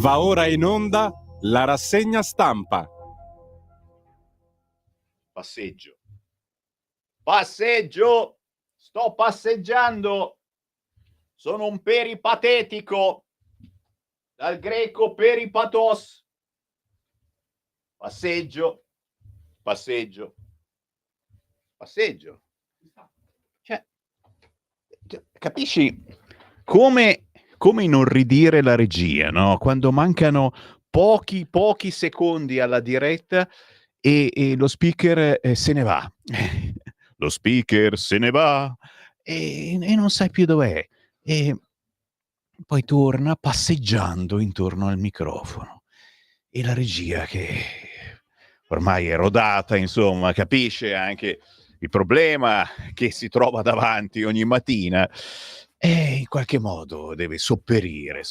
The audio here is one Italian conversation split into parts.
Va ora in onda la rassegna stampa. Passeggio. Passeggio. Sto passeggiando. Sono un peripatetico. Dal greco peripatos. Passeggio. Passeggio. Passeggio. Cioè, capisci come inorridire la regia, no? Quando mancano pochi secondi alla diretta e lo speaker se ne va. Lo speaker se ne va e non sai più dov'è. E poi torna passeggiando intorno al microfono. E la regia che ormai è rodata, insomma, capisce anche il problema che si trova davanti ogni mattina e in qualche modo deve sopperisci,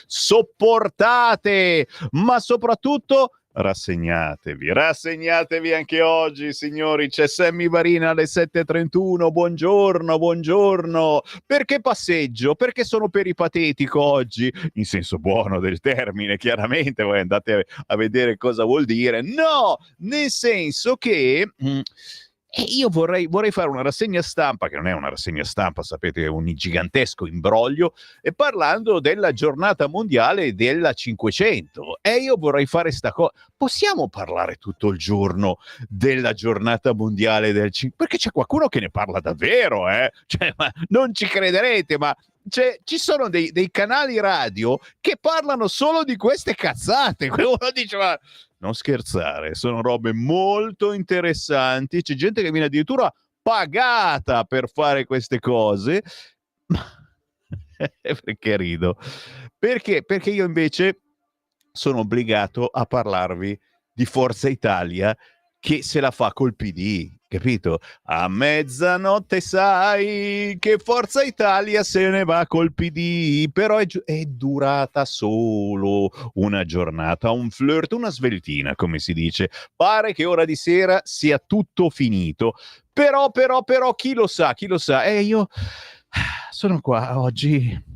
sopportate, ma soprattutto rassegnatevi anche oggi, signori. C'è Sammy Varina alle 7:31. Buongiorno. Perché passeggio? Perché sono peripatetico oggi? In senso buono del termine, chiaramente. Voi andate a vedere cosa vuol dire. No, nel senso che io vorrei fare una rassegna stampa, che non è una rassegna stampa, sapete, è un gigantesco imbroglio, e parlando della giornata mondiale della 500. E io vorrei fare sta cosa. Possiamo parlare tutto il giorno della giornata mondiale del 500? Perché c'è qualcuno che ne parla davvero, Cioè, ma non ci crederete, ma ci sono dei canali radio che parlano solo di queste cazzate. Uno dice, ma non scherzare, sono robe molto interessanti. C'è gente che viene addirittura pagata per fare queste cose. Perché rido? Perché io invece sono obbligato a parlarvi di Forza Italia, che se la fa col PD, capito? A mezzanotte sai che Forza Italia se ne va col PD, però è durata solo una giornata, un flirt, una sveltina, come si dice. Pare che ora di sera sia tutto finito, però chi lo sa? Io sono qua oggi.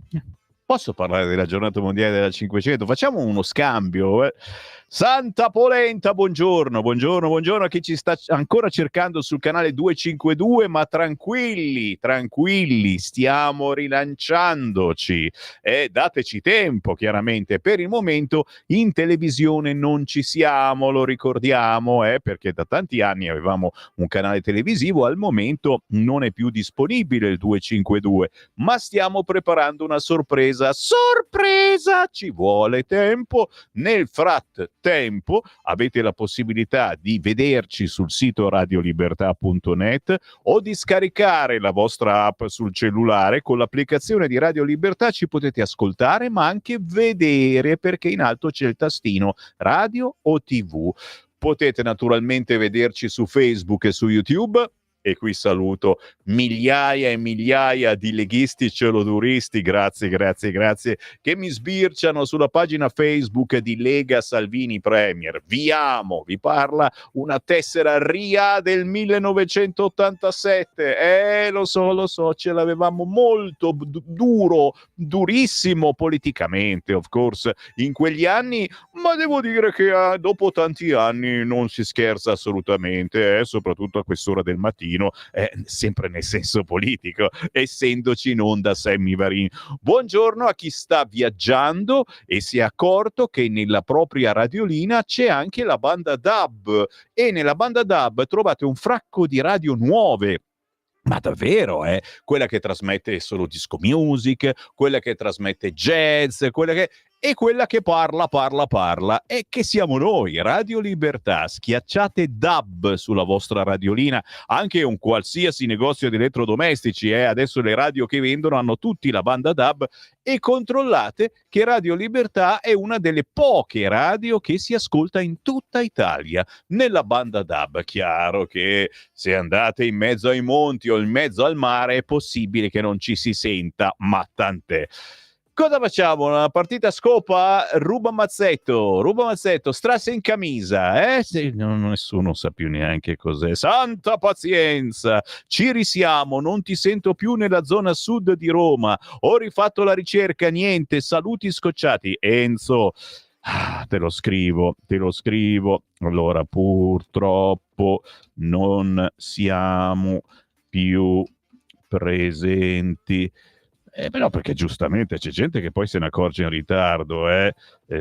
Posso parlare della giornata mondiale della 500? Facciamo uno scambio. Santa Polenta, buongiorno a chi ci sta ancora cercando sul canale 252, ma tranquilli, stiamo rilanciandoci. Dateci tempo, chiaramente. Per il momento in televisione non ci siamo, lo ricordiamo, perché da tanti anni avevamo un canale televisivo, al momento non è più disponibile il 252, ma stiamo preparando una sorpresa, ci vuole tempo. Nel frattempo avete la possibilità di vederci sul sito radiolibertà.net o di scaricare la vostra app sul cellulare. Con l'applicazione di Radio Libertà ci potete ascoltare ma anche vedere, perché in alto c'è il tastino radio o TV. Potete naturalmente vederci su Facebook e su YouTube. E qui saluto migliaia e migliaia di leghisti celoduristi, grazie, che mi sbirciano sulla pagina Facebook di Lega Salvini Premier. Vi amo, vi parla una tessera RIA del 1987. Lo so, ce l'avevamo molto durissimo politicamente, of course, in quegli anni, ma devo dire che dopo tanti anni non si scherza assolutamente, soprattutto a quest'ora del mattino. Sempre nel senso politico, essendoci in onda Sammy Varin. Buongiorno a chi sta viaggiando e si è accorto che nella propria radiolina c'è anche la banda DAB, e nella banda DAB trovate un fracco di radio nuove. Ma davvero, quella che trasmette solo disco music, quella che trasmette jazz, e quella che parla, e che siamo noi, Radio Libertà. Schiacciate DAB sulla vostra radiolina, anche un qualsiasi negozio di elettrodomestici, adesso le radio che vendono hanno tutti la banda DAB, e controllate che Radio Libertà è una delle poche radio che si ascolta in tutta Italia nella banda DAB. Chiaro che se andate in mezzo ai monti o in mezzo al mare è possibile che non ci si senta, ma tant'è. Cosa facciamo? Una partita scopa? Ruba Mazzetto, strasse in camisa, nessuno sa più neanche cos'è. Santa pazienza, ci risiamo, non ti sento più nella zona sud di Roma, ho rifatto la ricerca, niente, saluti scocciati. Enzo, te lo scrivo. Allora, purtroppo non siamo più presenti. Però perché giustamente c'è gente che poi se ne accorge in ritardo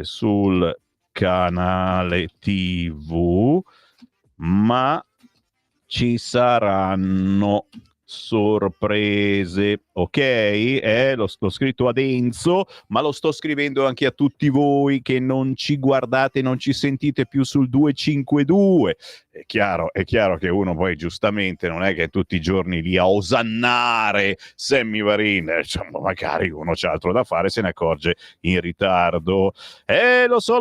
sul canale TV, ma ci saranno sorprese, ok? L'ho scritto ad Enzo, ma lo sto scrivendo anche a tutti voi che non ci guardate, non ci sentite più sul 252. È chiaro che uno poi giustamente non è che tutti i giorni lì a osannare Sammy Varin, magari uno c'ha altro da fare, se ne accorge in ritardo. Lo so,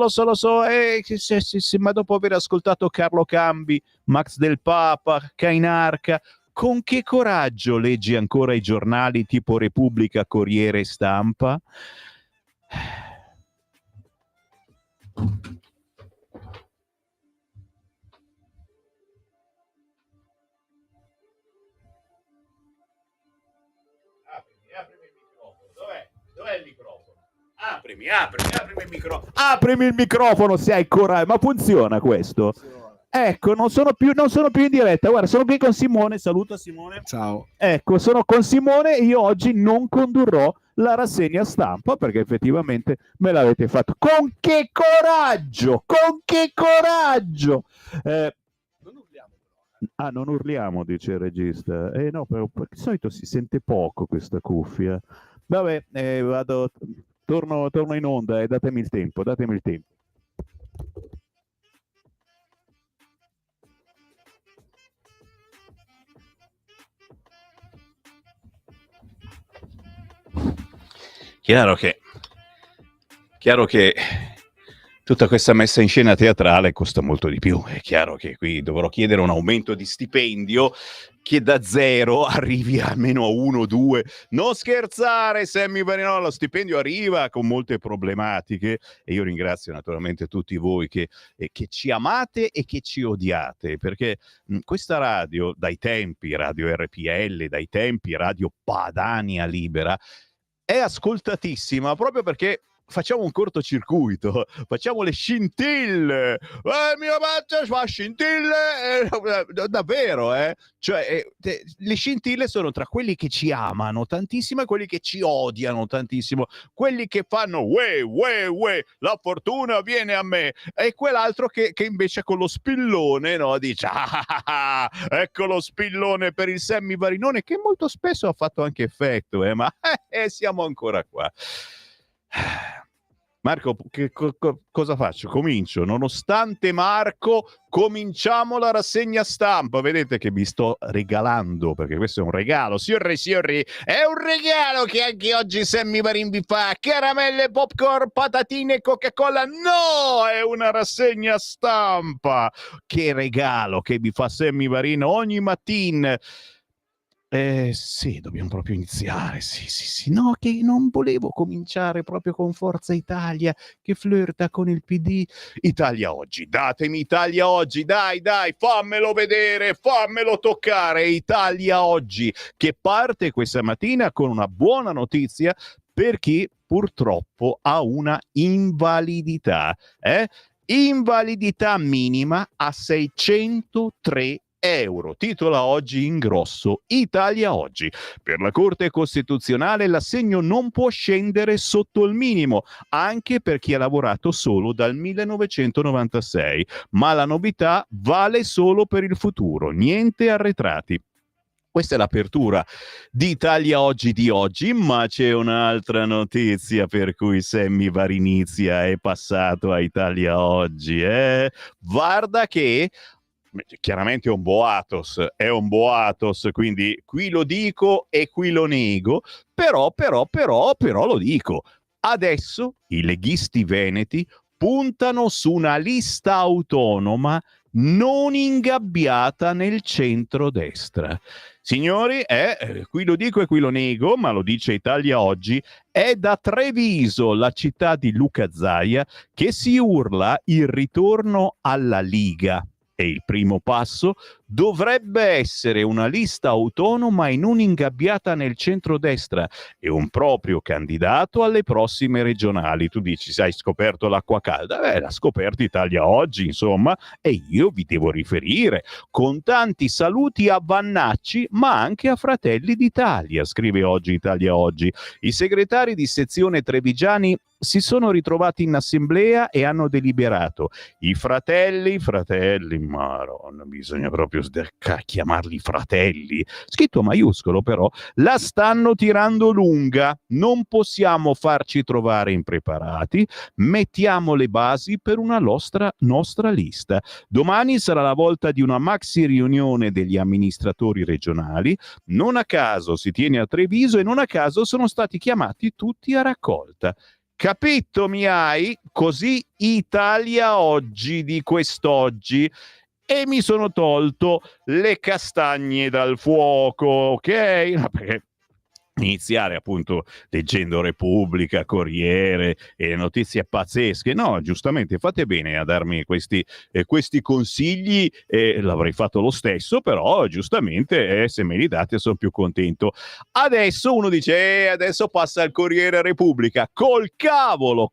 ma dopo aver ascoltato Carlo Cambi, Max Del Papa, Cainarca, con che coraggio leggi ancora i giornali tipo Repubblica, Corriere e Stampa? Aprimi il microfono. Dov'è il microfono? Aprimi il microfono. Aprimi il microfono se hai coraggio. Ma funziona questo? Ecco, non sono più in diretta. Guarda, sono qui con Simone. Saluta Simone. Ciao. Ecco, sono con Simone. Io oggi non condurrò la rassegna stampa perché effettivamente me l'avete fatto. Con che coraggio! Non urliamo, dice il regista. No, però di solito si sente poco questa cuffia. Vabbè, torno in onda, datemi il tempo. Chiaro che tutta questa messa in scena teatrale costa molto di più. È chiaro che qui dovrò chiedere un aumento di stipendio che da 0 arrivi almeno a 1 2. Non scherzare, Sammy Varin, lo stipendio arriva con molte problematiche e io ringrazio naturalmente tutti voi che ci amate e che ci odiate, perché questa radio, dai tempi Radio RPL, dai tempi Radio Padania Libera, è ascoltatissima proprio perché facciamo un cortocircuito, facciamo le scintille. Il mio match fa scintille, davvero, Cioè, le scintille sono tra quelli che ci amano tantissimo e quelli che ci odiano tantissimo. Quelli che fanno uè, la fortuna viene a me, e quell'altro che invece con lo spillone, no, dice ecco lo spillone per il Sammy Varinone, che molto spesso ha fatto anche effetto, ma siamo ancora qua. Marco, cosa faccio? Comincio. Nonostante Marco, cominciamo la rassegna stampa. Vedete che mi sto regalando, perché questo è un regalo. Signori, è un regalo che anche oggi Sammy Varin vi fa. Caramelle, popcorn, patatine, Coca-Cola. No, è una rassegna stampa. Che regalo che vi fa Sammy Varin ogni mattina. Sì, dobbiamo proprio iniziare. Sì. No, che non volevo cominciare proprio con Forza Italia, che flirta con il PD. Italia Oggi, datemi Italia Oggi, dai, fammelo vedere, fammelo toccare. Italia Oggi, che parte questa mattina con una buona notizia per chi purtroppo ha una invalidità. Invalidità minima a 603 euro. Titola oggi in grosso Italia Oggi. Per la Corte Costituzionale l'assegno non può scendere sotto il minimo, anche per chi ha lavorato solo dal 1996, ma la novità vale solo per il futuro, niente arretrati. Questa è l'apertura di Italia Oggi di oggi, ma c'è un'altra notizia per cui Sammy Varinizia è passato a Italia Oggi. Guarda che chiaramente è un boatos, quindi qui lo dico e qui lo nego, però lo dico. Adesso i leghisti veneti puntano su una lista autonoma non ingabbiata nel centrodestra. Signori, qui lo dico e qui lo nego, ma lo dice Italia Oggi, è da Treviso, la città di Luca Zaia, che si urla il ritorno alla Liga. E il primo passo dovrebbe essere una lista autonoma e non ingabbiata nel centrodestra e un proprio candidato alle prossime regionali. Tu dici, hai scoperto l'acqua calda? L'ha scoperto Italia Oggi, insomma, e io vi devo riferire. Con tanti saluti a Vannacci, ma anche a Fratelli d'Italia, scrive oggi Italia Oggi. I segretari di sezione trevigiani si sono ritrovati in assemblea e hanno deliberato. I fratelli, Madonna, bisogna proprio chiamarli fratelli, scritto maiuscolo però, la stanno tirando lunga. Non possiamo farci trovare impreparati, mettiamo le basi per una nostra lista. Domani sarà la volta di una maxi riunione degli amministratori regionali. Non a caso si tiene a Treviso e non a caso sono stati chiamati tutti a raccolta. Capito mi hai? Così Italia Oggi di quest'oggi. E mi sono tolto le castagne dal fuoco, ok? No, perché iniziare appunto leggendo Repubblica, Corriere e le notizie pazzesche, no, giustamente fate bene a darmi questi consigli, l'avrei fatto lo stesso, però giustamente se me li date sono più contento. Adesso uno dice adesso passa il Corriere Repubblica, col cavolo,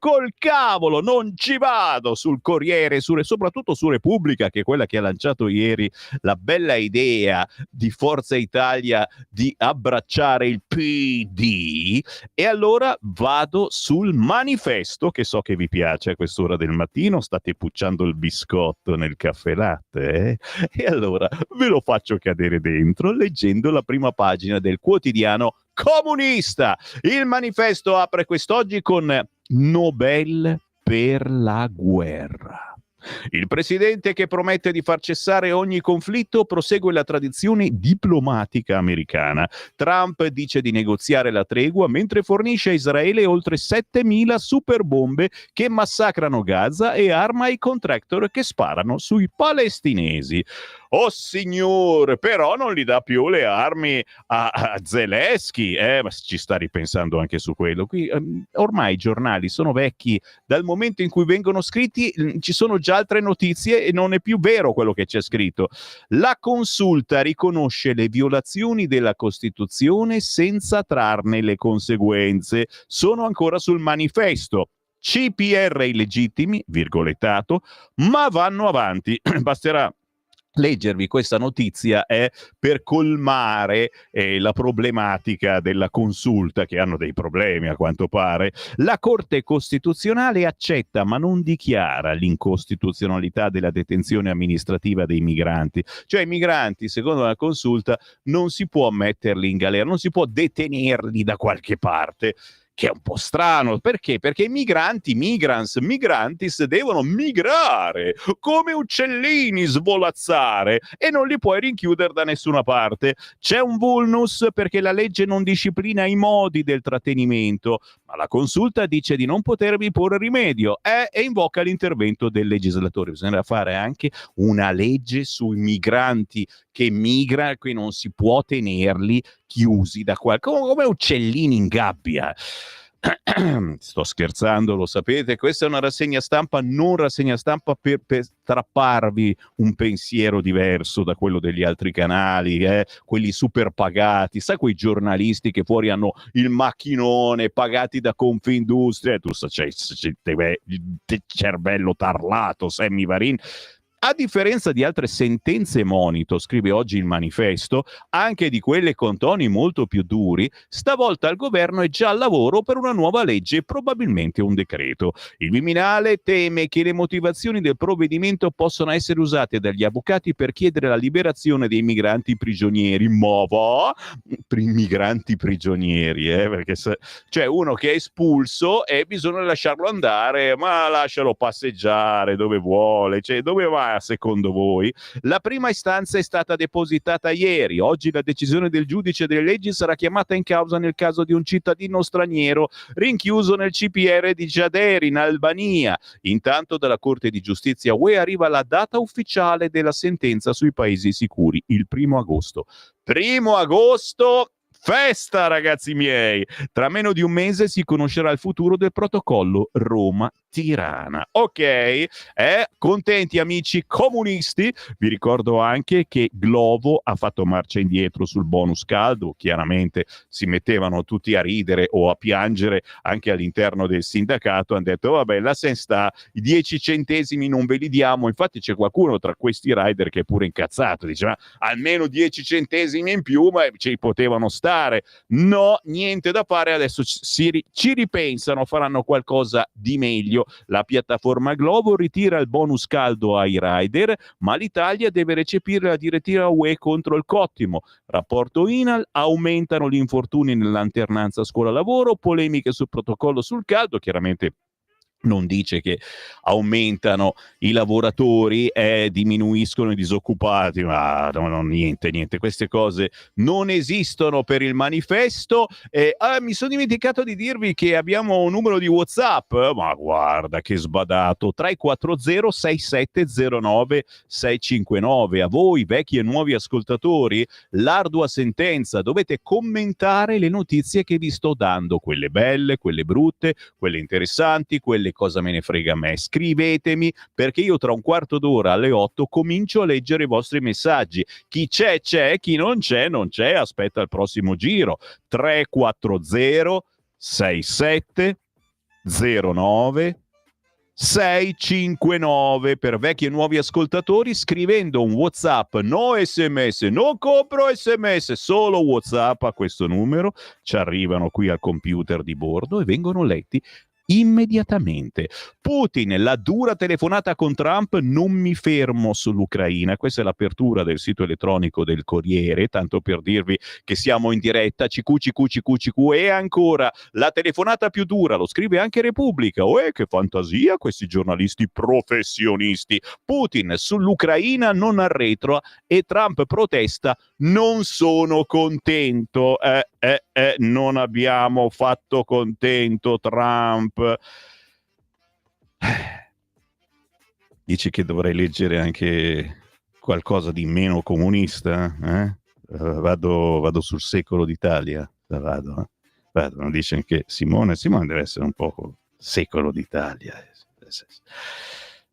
non ci vado sul Corriere, soprattutto su Repubblica, che è quella che ha lanciato ieri la bella idea di Forza Italia di abbracciare il PD, e allora vado sul Manifesto, che so che vi piace a quest'ora del mattino, state pucciando il biscotto nel caffè latte, e allora ve lo faccio cadere dentro leggendo la prima pagina del quotidiano comunista. Il Manifesto apre quest'oggi con Nobel per la guerra. Il presidente che promette di far cessare ogni conflitto prosegue la tradizione diplomatica americana. Trump dice di negoziare la tregua mentre fornisce a Israele oltre 7.000 superbombe che massacrano Gaza e arma i contractor che sparano sui palestinesi. Oh signore, però non gli dà più le armi a Zelensky, ma ci sta ripensando anche su quello. Qui ormai i giornali sono vecchi, dal momento in cui vengono scritti ci sono già altre notizie e non è più vero quello che c'è scritto. La consulta riconosce le violazioni della Costituzione senza trarne le conseguenze. Sono ancora sul Manifesto. CPR illegittimi, virgolettato, ma vanno avanti. Basterà leggervi questa notizia per colmare la problematica della consulta, che hanno dei problemi a quanto pare. La Corte Costituzionale accetta ma non dichiara l'incostituzionalità della detenzione amministrativa dei migranti. Cioè i migranti, secondo la consulta, non si può metterli in galera, non si può detenerli da qualche parte, che è un po' strano. Perché? Perché i migrantis devono migrare come uccellini, svolazzare, e non li puoi rinchiudere da nessuna parte. C'è un vulnus perché la legge non disciplina i modi del trattenimento, ma la consulta dice di non potervi porre rimedio e invoca l'intervento del legislatore. Bisogna fare anche una legge sui migranti che migrano, qui non si può tenerli chiusi da come uccellini in gabbia. Sto scherzando, lo sapete, questa è una rassegna stampa, non rassegna stampa per strapparvi un pensiero diverso da quello degli altri canali, quelli super pagati, sai, quei giornalisti che fuori hanno il macchinone, pagati da Confindustria, tu c'hai il cervello tarlato, Sammy Varin. A differenza di altre sentenze monito, scrive oggi il Manifesto, anche di quelle con toni molto più duri, stavolta il governo è già al lavoro per una nuova legge e probabilmente un decreto. Il Viminale teme che le motivazioni del provvedimento possano essere usate dagli avvocati per chiedere la liberazione dei migranti prigionieri. Migranti prigionieri, perché c'è uno che è espulso e bisogna lasciarlo andare, ma lascialo passeggiare dove vuole, cioè dove va? secondo voi? La prima istanza è stata depositata ieri. Oggi la decisione del giudice delle leggi sarà chiamata in causa nel caso di un cittadino straniero rinchiuso nel CPR di Giader in Albania. Intanto dalla Corte di Giustizia UE arriva la data ufficiale della sentenza sui paesi sicuri, il 1° agosto. 1° agosto, festa ragazzi miei! Tra meno di un mese si conoscerà il futuro del protocollo Roma-Tirana. Ok? Contenti amici comunisti? Vi ricordo anche che Glovo ha fatto marcia indietro sul bonus caldo. Chiaramente si mettevano tutti a ridere o a piangere anche all'interno del sindacato. Hanno detto vabbè, la sen sta, i 10 centesimi non ve li diamo. Infatti c'è qualcuno tra questi rider che è pure incazzato, dice ma almeno 10 centesimi in più, ma ci potevano stare. No, niente da fare, adesso ci ripensano, faranno qualcosa di meglio. La piattaforma Glovo ritira il bonus caldo ai rider, ma l'Italia deve recepire la direttiva UE contro il cottimo. Rapporto INAL, aumentano gli infortuni nell'alternanza scuola-lavoro, polemiche sul protocollo sul caldo, chiaramente non dice che aumentano i lavoratori e diminuiscono i disoccupati, ma no, niente, queste cose non esistono per il manifesto. Mi sono dimenticato di dirvi che abbiamo un numero di WhatsApp, ma guarda che sbadato, 340 6709 659. A voi vecchi e nuovi ascoltatori l'ardua sentenza, dovete commentare le notizie che vi sto dando, quelle belle, quelle brutte, quelle interessanti, quelle cosa me ne frega a me. Scrivetemi, perché io tra un quarto d'ora alle 8 comincio a leggere i vostri messaggi. Chi c'è, chi non c'è, non c'è, aspetta il prossimo giro. 340 6709 659 per vecchi e nuovi ascoltatori, scrivendo un WhatsApp, no SMS, non compro SMS, solo WhatsApp a questo numero, ci arrivano qui al computer di bordo e vengono letti immediatamente. Putin, la dura telefonata con Trump, non mi fermo sull'Ucraina. Questa è l'apertura del sito elettronico del Corriere, tanto per dirvi che siamo in diretta. CQ. E ancora la telefonata più dura, lo scrive anche Repubblica. Che fantasia questi giornalisti professionisti. Putin sull'Ucraina non arretra e Trump protesta, non sono contento. Non abbiamo fatto contento Trump. Dici che dovrei leggere anche qualcosa di meno comunista? Vado sul Secolo d'Italia. Vado. Non dice anche Simone deve essere un po' Secolo d'Italia.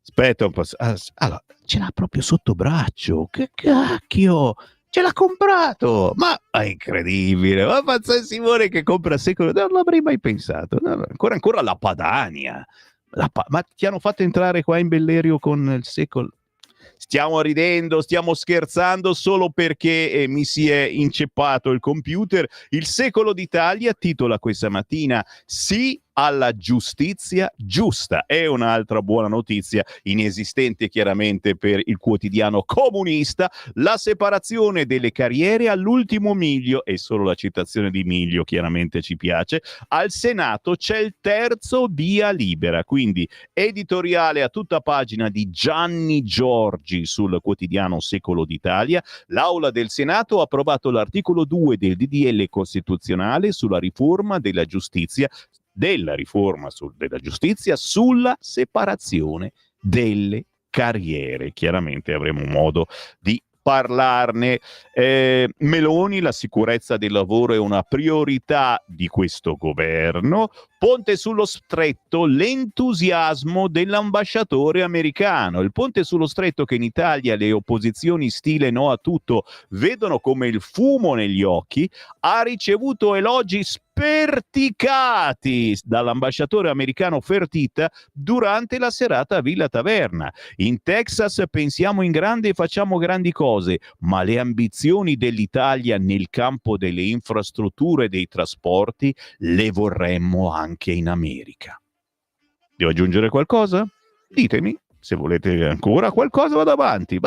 Aspetta un po'. Allora, ce l'ha proprio sotto braccio. Che cacchio! Ce l'ha comprato, ma è incredibile, ma pazzo Simone che compra Secolo, non l'avrei mai pensato. No, ancora la Padania, ma ti hanno fatto entrare qua in Bellerio con il Secolo? Stiamo ridendo, stiamo scherzando solo perché mi si è inceppato il computer. Il Secolo d'Italia titola questa mattina sì alla giustizia giusta. È un'altra buona notizia, inesistente chiaramente per il quotidiano comunista, la separazione delle carriere all'ultimo miglio, e solo la citazione di Miglio chiaramente ci piace. Al Senato c'è il terzo via libera, quindi editoriale a tutta pagina di Gianni Giorgi sul quotidiano Secolo d'Italia. L'Aula del Senato ha approvato l'articolo 2 del DDL costituzionale sulla riforma della giustizia sulla separazione delle carriere. Chiaramente avremo modo di parlarne. Meloni, la sicurezza del lavoro è una priorità di questo governo. Ponte sullo Stretto, l'entusiasmo dell'ambasciatore americano. Il ponte sullo Stretto, che in Italia le opposizioni stile no a tutto vedono come il fumo negli occhi, ha ricevuto elogi sperticati dall'ambasciatore americano Fertitta durante la serata a Villa Taverna. In Texas pensiamo in grande e facciamo grandi cose, ma le ambizioni dell'Italia nel campo delle infrastrutture e dei trasporti le vorremmo anche in America. Devo aggiungere qualcosa? Ditemi. Se volete ancora qualcosa vado avanti.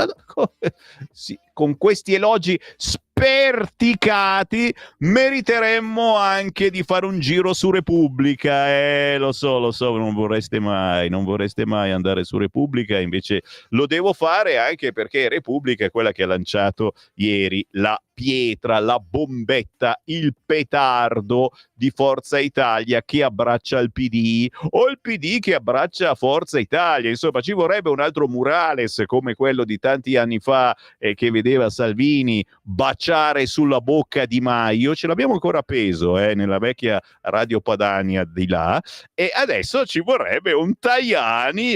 Sì, con questi elogi sperticati, meriteremmo anche di fare un giro su Repubblica. Lo so, non vorreste mai andare su Repubblica, invece lo devo fare anche perché Repubblica è quella che ha lanciato ieri la pietra, la bombetta, il petardo di Forza Italia che abbraccia il PD o il PD che abbraccia Forza Italia. Insomma, ci vorrebbe un altro murales come quello di tanti anni fa che vedeva Salvini baciare sulla bocca Di Maio. Ce l'abbiamo ancora appeso nella vecchia Radio Padania di là, e adesso ci vorrebbe un Tajani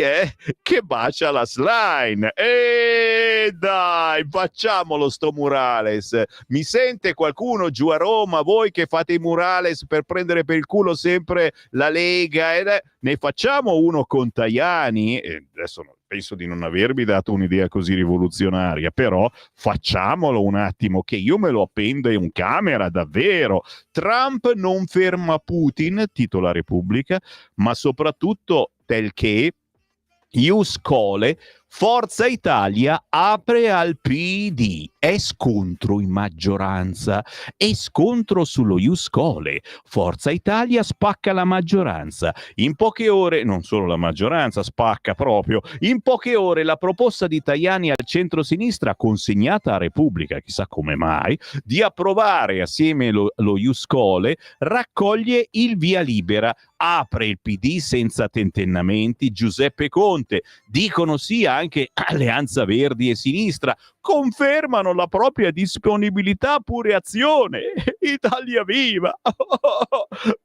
che bacia la Schlein. E dai, facciamolo sto murales. Mi sente qualcuno giù a Roma, voi che fate i murales per prendere per il culo sempre la Lega? Ne facciamo uno con Tajani? Adesso penso di non avervi dato un'idea così rivoluzionaria, però facciamolo un attimo, che io me lo appendo in camera, davvero. Trump non ferma Putin, titola Repubblica, ma soprattutto tel che Ius Cole, Forza Italia apre al PD, è scontro in maggioranza, è scontro sullo Ius Cole, Forza Italia spacca la maggioranza, in poche ore, non solo la maggioranza, spacca proprio, in poche ore la proposta di Tajani al centro-sinistra consegnata a Repubblica, chissà come mai, di approvare assieme lo Ius Cole, raccoglie il via libera, apre il PD senza tentennamenti, Giuseppe Conte, dicono sì anche Alleanza Verdi e Sinistra, confermano la propria disponibilità pure Azione, Italia Viva,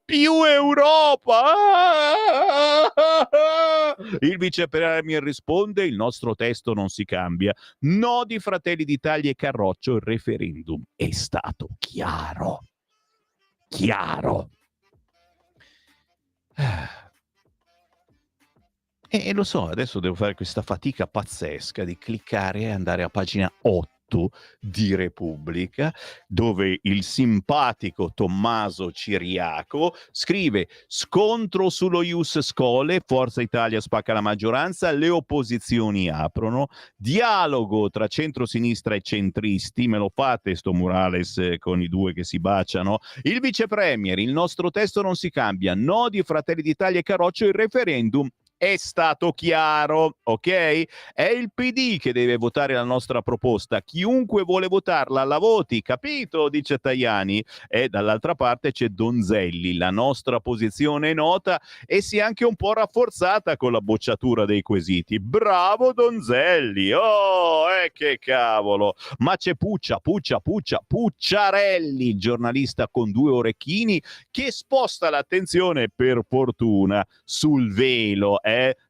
più Europa. Il vice premier risponde: il nostro testo non si cambia, no di Fratelli d'Italia e Carroccio, il referendum è stato chiaro. E lo so, adesso devo fare questa fatica pazzesca di cliccare e andare a pagina 8 di Repubblica, dove il simpatico Tommaso Ciriaco scrive: scontro sullo Ius Schole, Forza Italia spacca la maggioranza, le opposizioni aprono, dialogo tra centrosinistra e centristi, me lo fate sto murales con i due che si baciano, il vice premier, il nostro testo non si cambia, no di Fratelli d'Italia e Carroccio, il referendum è stato chiaro, ok? È il PD che deve votare la nostra proposta. Chiunque vuole votarla la voti, capito? Dice Tajani. E dall'altra parte c'è Donzelli. La nostra posizione è nota e si è anche un po' rafforzata con la bocciatura dei quesiti. Bravo Donzelli! Oh, che cavolo! Ma c'è Pucciarelli, giornalista con due orecchini, che sposta l'attenzione, per fortuna, sul velo.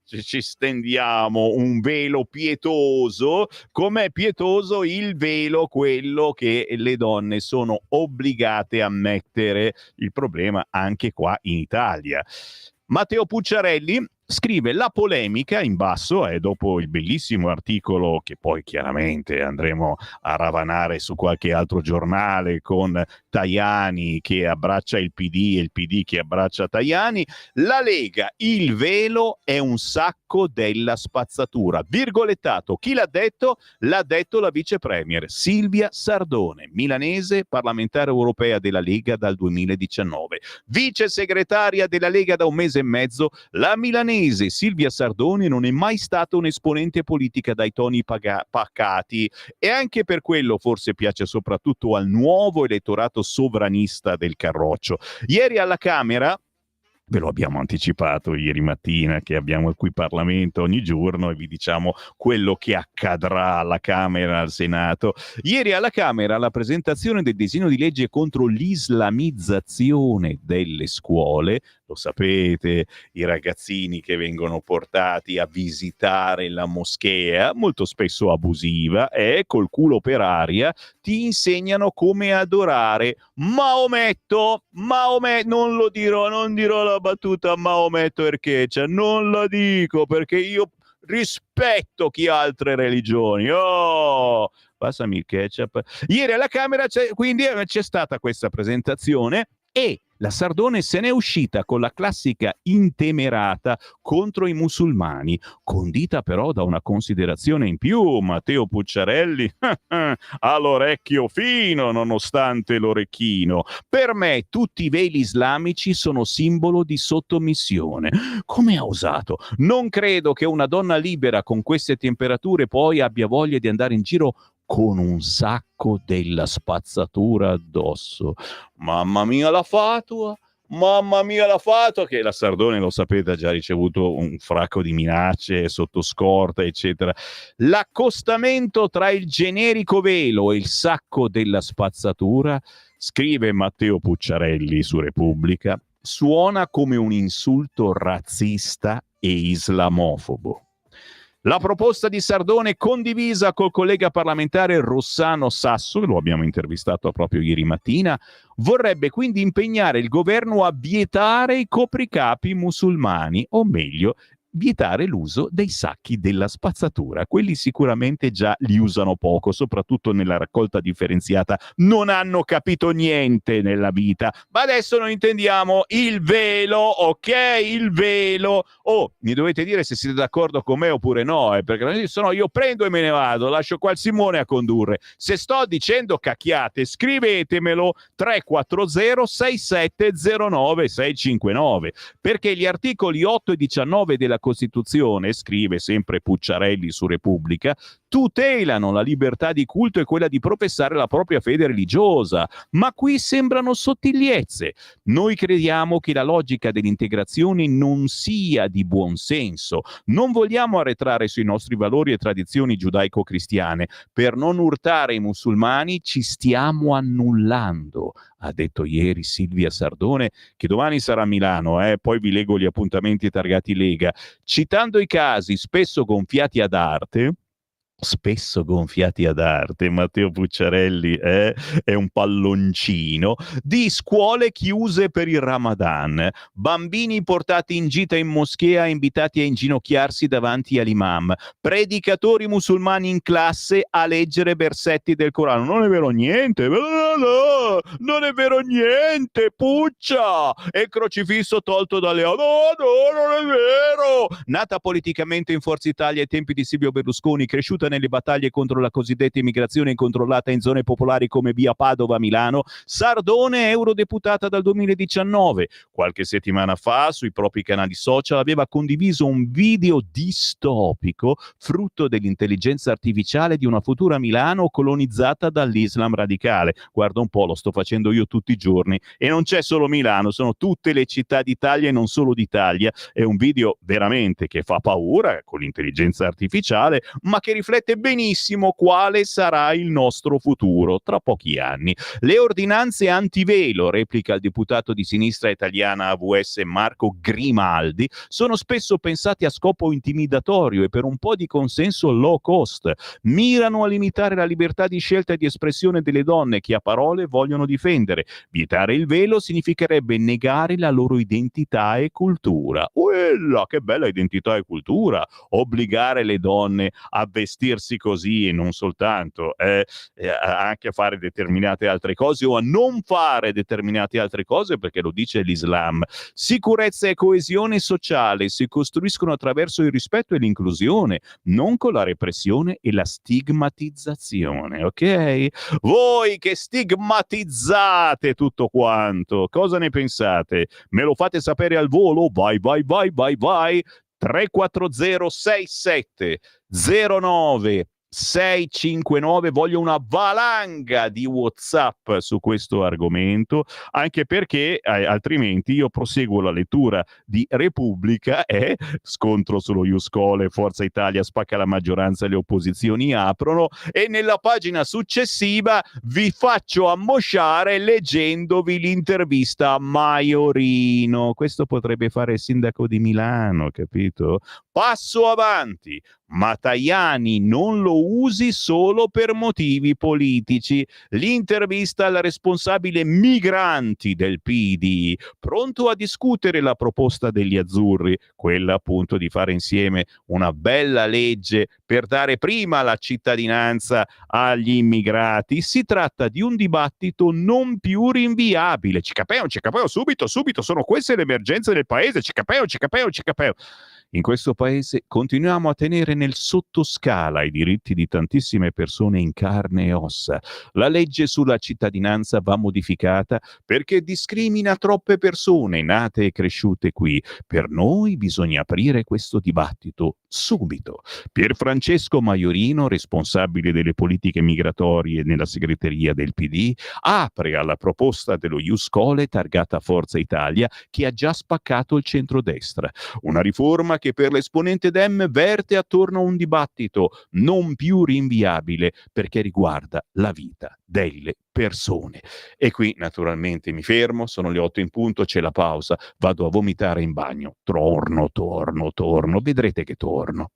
Ci stendiamo un velo pietoso, com'è pietoso il velo quello che le donne sono obbligate a mettere. Il problema anche qua in Italia. Matteo Pucciarelli scrive: la polemica, in basso, è dopo il bellissimo articolo che poi chiaramente andremo a ravanare su qualche altro giornale con Tajani che abbraccia il PD e il PD che abbraccia Tajani. La Lega, il velo è un sacco della spazzatura. Virgolettato, chi l'ha detto? L'ha detto la vice premier Silvia Sardone, milanese, parlamentare europea della Lega dal 2019, vice segretaria della Lega da un mese e mezzo. La milanese Silvia Sardone non è mai stata un'esponente politica dai toni pacati, e anche per quello forse piace soprattutto al nuovo elettorato sovranista del Carroccio. Ieri alla Camera, ve lo abbiamo anticipato ieri mattina che abbiamo qui Parlamento ogni giorno e vi diciamo quello che accadrà alla Camera, al Senato. Ieri alla Camera la presentazione del disegno di legge contro l'islamizzazione delle scuole. Lo sapete, i ragazzini che vengono portati a visitare la moschea, molto spesso abusiva, e col culo per aria ti insegnano come adorare Maometto. Non lo dirò, non dirò la battuta Maometto Erchecia, non la dico perché io rispetto chi ha altre religioni. Oh, passami il ketchup. Ieri alla Camera quindi c'è stata questa presentazione E la Sardone se n'è uscita con la classica intemerata contro i musulmani, condita però da una considerazione in più. Matteo Pucciarelli ha l'orecchio fino nonostante l'orecchino. Per me tutti i veli islamici sono simbolo di sottomissione. Come ha osato? Non credo che una donna libera con queste temperature poi abbia voglia di andare in giro con un sacco della spazzatura addosso. Mamma mia la fatua! Mamma mia la fatua, che la Sardone, lo sapete, ha già ricevuto un fracco di minacce sotto scorta, eccetera. L'accostamento tra il generico velo e il sacco della spazzatura, scrive Matteo Pucciarelli su Repubblica, suona come un insulto razzista e islamofobo. La proposta di Sardone, condivisa col collega parlamentare Rossano Sasso, lo abbiamo intervistato proprio ieri mattina, vorrebbe quindi impegnare il governo a vietare i copricapi musulmani, o meglio, vietare l'uso dei sacchi della spazzatura. Quelli sicuramente già li usano poco, soprattutto nella raccolta differenziata. Non hanno capito niente nella vita. Ma adesso noi intendiamo il velo, ok? Il velo. Oh, mi dovete dire se siete d'accordo con me oppure no, perché se no io prendo e me ne vado, lascio qua il Simone a condurre. Se sto dicendo cacchiate, scrivetemelo 340 6709 659, perché gli articoli 8 e 19 della Costituzione, scrive sempre Pucciarelli su Repubblica, tutelano la libertà di culto e quella di professare la propria fede religiosa, ma qui sembrano sottigliezze. Noi crediamo che la logica dell'integrazione non sia di buon senso. Non vogliamo arretrare sui nostri valori e tradizioni giudaico-cristiane. Per non urtare i musulmani ci stiamo annullando, ha detto ieri Silvia Sardone, che domani sarà a Milano, poi vi leggo gli appuntamenti targati Lega, citando i casi spesso gonfiati ad arte. Matteo Pucciarelli è un palloncino, di scuole chiuse per il Ramadan, bambini portati in gita in moschea invitati a inginocchiarsi davanti all'imam, predicatori musulmani in classe a leggere versetti del Corano. Non è vero niente, no, non è vero niente, Puccia, e il crocifisso tolto dalle no, non è vero. Nata politicamente in Forza Italia ai tempi di Silvio Berlusconi, cresciuta nelle battaglie contro la cosiddetta immigrazione incontrollata in zone popolari come via Padova, Milano, Sardone è eurodeputata dal 2019. Qualche settimana fa sui propri canali social aveva condiviso un video distopico frutto dell'intelligenza artificiale di una futura Milano colonizzata dall'Islam radicale. Guarda un po', lo sto facendo io tutti i giorni, e non c'è solo Milano, sono tutte le città d'Italia e non solo d'Italia. È un video veramente che fa paura con l'intelligenza artificiale, ma che riflette benissimo quale sarà il nostro futuro tra pochi anni. Le ordinanze antivelo, replica il deputato di sinistra italiana AVS Marco Grimaldi, sono spesso pensate a scopo intimidatorio e per un po' di consenso low cost. Mirano a limitare la libertà di scelta e di espressione delle donne che a parole vogliono difendere. Vietare il velo significherebbe negare la loro identità e cultura. Uella, che bella identità e cultura! Obbligare le donne a vestirsi così e non soltanto, anche a fare determinate altre cose o a non fare determinate altre cose, perché lo dice l'Islam. Sicurezza e coesione sociale si costruiscono attraverso il rispetto e l'inclusione, non con la repressione e la stigmatizzazione, ok? Voi che stigmatizzate tutto quanto, cosa ne pensate? Me lo fate sapere al volo? Vai, 340 67 09 659. Voglio una valanga di WhatsApp su questo argomento, anche perché altrimenti io proseguo la lettura di Repubblica e scontro sullo Ius Colle, Forza Italia spacca la maggioranza e le opposizioni aprono, e nella pagina successiva vi faccio ammosciare leggendovi l'intervista a Maiorino. Questo potrebbe fare il sindaco di Milano, capito? Passo avanti, ma Tajani non lo lo usi solo per motivi politici. L'intervista al responsabile migranti del PD, pronto a discutere la proposta degli azzurri, quella appunto di fare insieme una bella legge per dare prima la cittadinanza agli immigrati. Si tratta di un dibattito non più rinviabile. Ci capeo, subito, sono queste le emergenze del paese, ci capeo. In questo paese continuiamo a tenere nel sottoscala i diritti di tantissime persone in carne e ossa. La legge sulla cittadinanza va modificata perché discrimina troppe persone nate e cresciute qui. Per noi bisogna aprire questo dibattito subito. Pierfrancesco Maiorino, responsabile delle politiche migratorie nella segreteria del PD, apre alla proposta dello Ius Scholae targata Forza Italia, che ha già spaccato il centrodestra. Una riforma che per l'esponente Dem verte attorno a un dibattito non più rinviabile perché riguarda la vita delle persone. E qui naturalmente mi fermo, sono le 8 in punto, c'è la pausa, vado a vomitare in bagno, torno, vedrete che torno.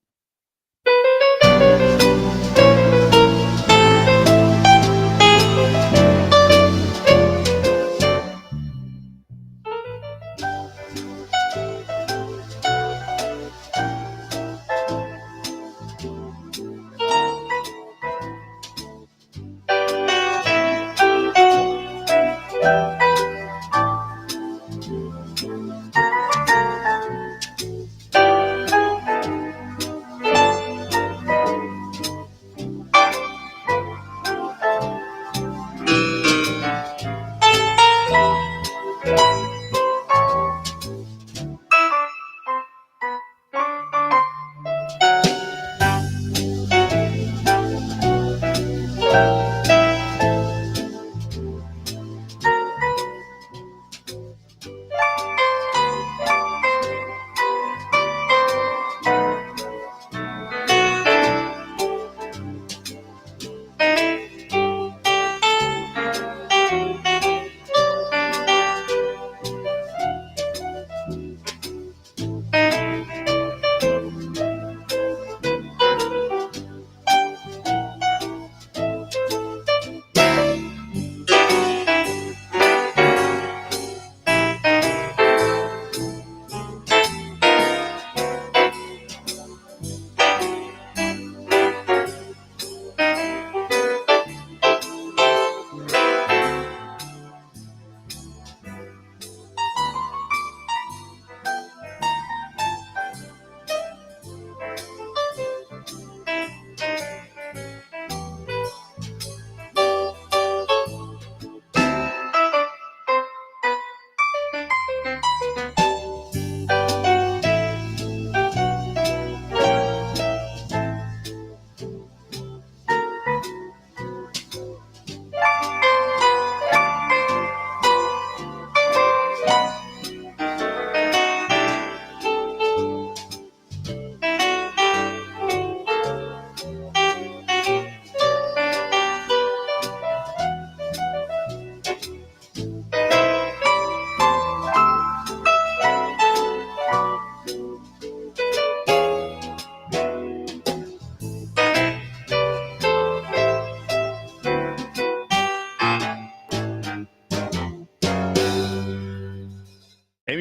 E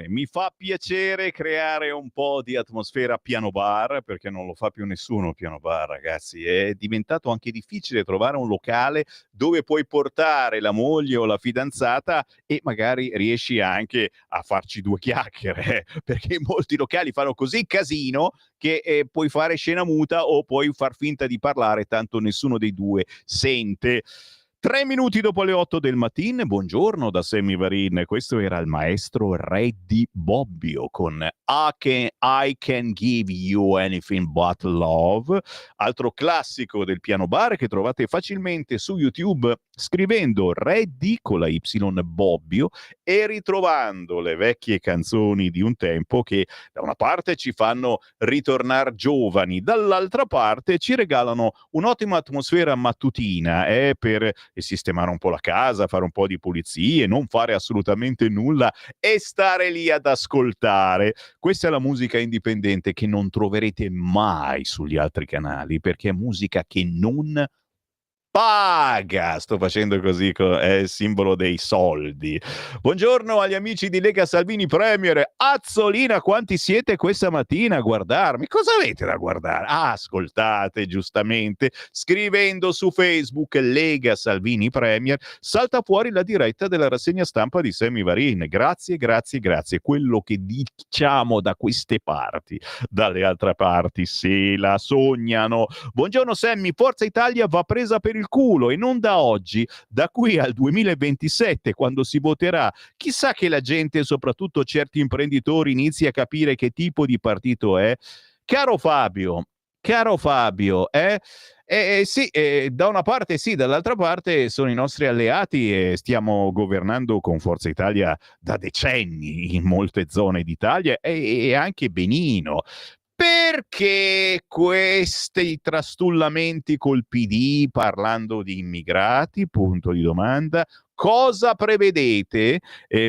mi fa piacere creare un po' di atmosfera piano bar, perché non lo fa più nessuno il piano bar, ragazzi. È diventato anche difficile trovare un locale dove puoi portare la moglie o la fidanzata e magari riesci anche a farci due chiacchiere, perché molti locali fanno così casino che puoi fare scena muta o puoi far finta di parlare, tanto nessuno dei due sente. 3 minuti dopo le 8 del mattino, buongiorno da Sammy Varin, questo era il maestro Reddy Bobbio con I Can Give You Anything But Love, altro classico del piano bar che trovate facilmente su YouTube scrivendo Reddy con la Y Bobbio e ritrovando le vecchie canzoni di un tempo che da una parte ci fanno ritornare giovani, dall'altra parte ci regalano un'ottima atmosfera mattutina per sistemare un po' la casa, fare un po' di pulizie, non fare assolutamente nulla e stare lì ad ascoltare. Questa è la musica indipendente che non troverete mai sugli altri canali, perché è musica che non paga. Sto facendo così, è il simbolo dei soldi. Buongiorno agli amici di Lega Salvini Premier. Azzolina, quanti siete questa mattina a guardarmi? Cosa avete da guardare? Ascoltate, giustamente, scrivendo su Facebook Lega Salvini Premier, salta fuori la diretta della rassegna stampa di Sammy Varin. Grazie, grazie, grazie. Quello che diciamo da queste parti, dalle altre parti se la sognano. Buongiorno Sammy, Forza Italia va presa per il culo, e non da oggi, da qui al 2027, quando si voterà. Chissà che la gente, soprattutto certi imprenditori, inizi a capire che tipo di partito è. Caro Fabio, sì, da una parte sì, dall'altra parte sono i nostri alleati e stiamo governando con Forza Italia da decenni in molte zone d'Italia e anche benino. Perché questi trastullamenti col PD parlando di immigrati? Punto di domanda. Cosa prevedete?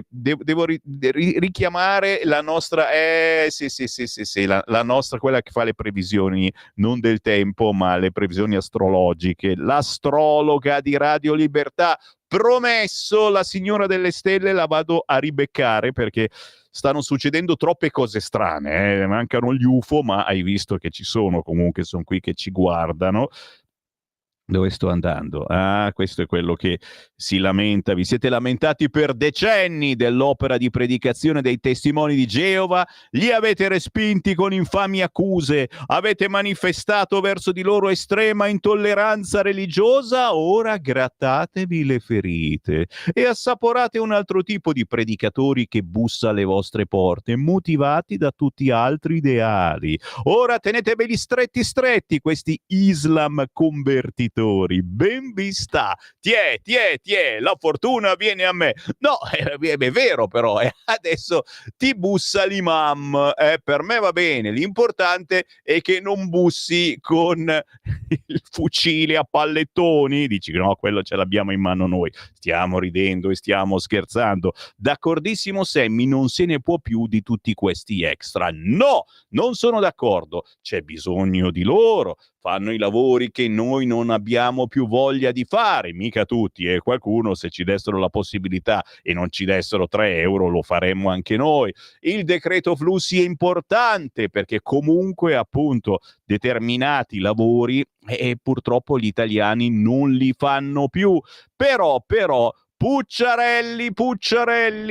Devo richiamare la nostra, sì, la nostra, quella che fa le previsioni non del tempo, ma le previsioni astrologiche, l'astrologa di Radio Libertà. Promesso, la signora delle stelle la vado a ribeccare, perché stanno succedendo troppe cose strane, mancano gli UFO, ma hai visto che ci sono, comunque sono qui che ci guardano. Dove sto andando? Ah, questo è quello che si lamenta. Vi siete lamentati per decenni dell'opera di predicazione dei testimoni di Geova, li avete respinti con infami accuse, avete manifestato verso di loro estrema intolleranza religiosa, ora grattatevi le ferite e assaporate un altro tipo di predicatori che bussa alle vostre porte, motivati da tutti altri ideali. Ora teneteveli stretti questi Islam convertitori. Ben vi sta. Tiè, la fortuna viene a me. No, è vero però, adesso ti bussa l'imam. Per me va bene, l'importante è che non bussi con il fucile a pallettoni. Dici no, quello ce l'abbiamo in mano noi. Stiamo ridendo e stiamo scherzando. D'accordissimo Sammy, non se ne può più di tutti questi extra. No, non sono d'accordo. C'è bisogno di loro. Fanno i lavori che noi non abbiamo più voglia di fare, mica tutti, e qualcuno, se ci dessero la possibilità e non ci dessero 3 euro, lo faremmo anche noi. Il decreto flussi è importante perché comunque appunto determinati lavori purtroppo gli italiani non li fanno più, però Pucciarelli,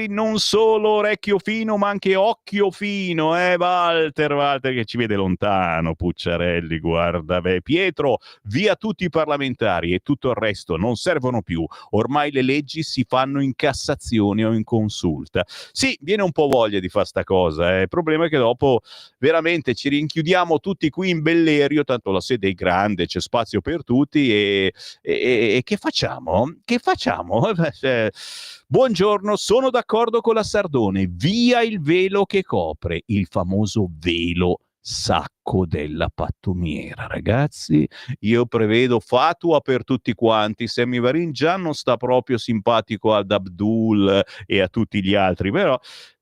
non solo orecchio fino ma anche occhio fino, Walter che ci vede lontano, Pucciarelli, guarda, Pietro, via tutti i parlamentari e tutto il resto, non servono più, ormai le leggi si fanno in Cassazione o in consulta. Sì, viene un po' voglia di fare sta cosa, il problema è che dopo veramente ci rinchiudiamo tutti qui in Bellerio, tanto la sede è grande, c'è spazio per tutti e che facciamo? Buongiorno, sono d'accordo con la Sardone, via il velo che copre, il famoso velo sacco della pattumiera. Ragazzi, io prevedo fatua per tutti quanti. Sammy Varin già non sta proprio simpatico ad Abdul e a tutti gli altri, però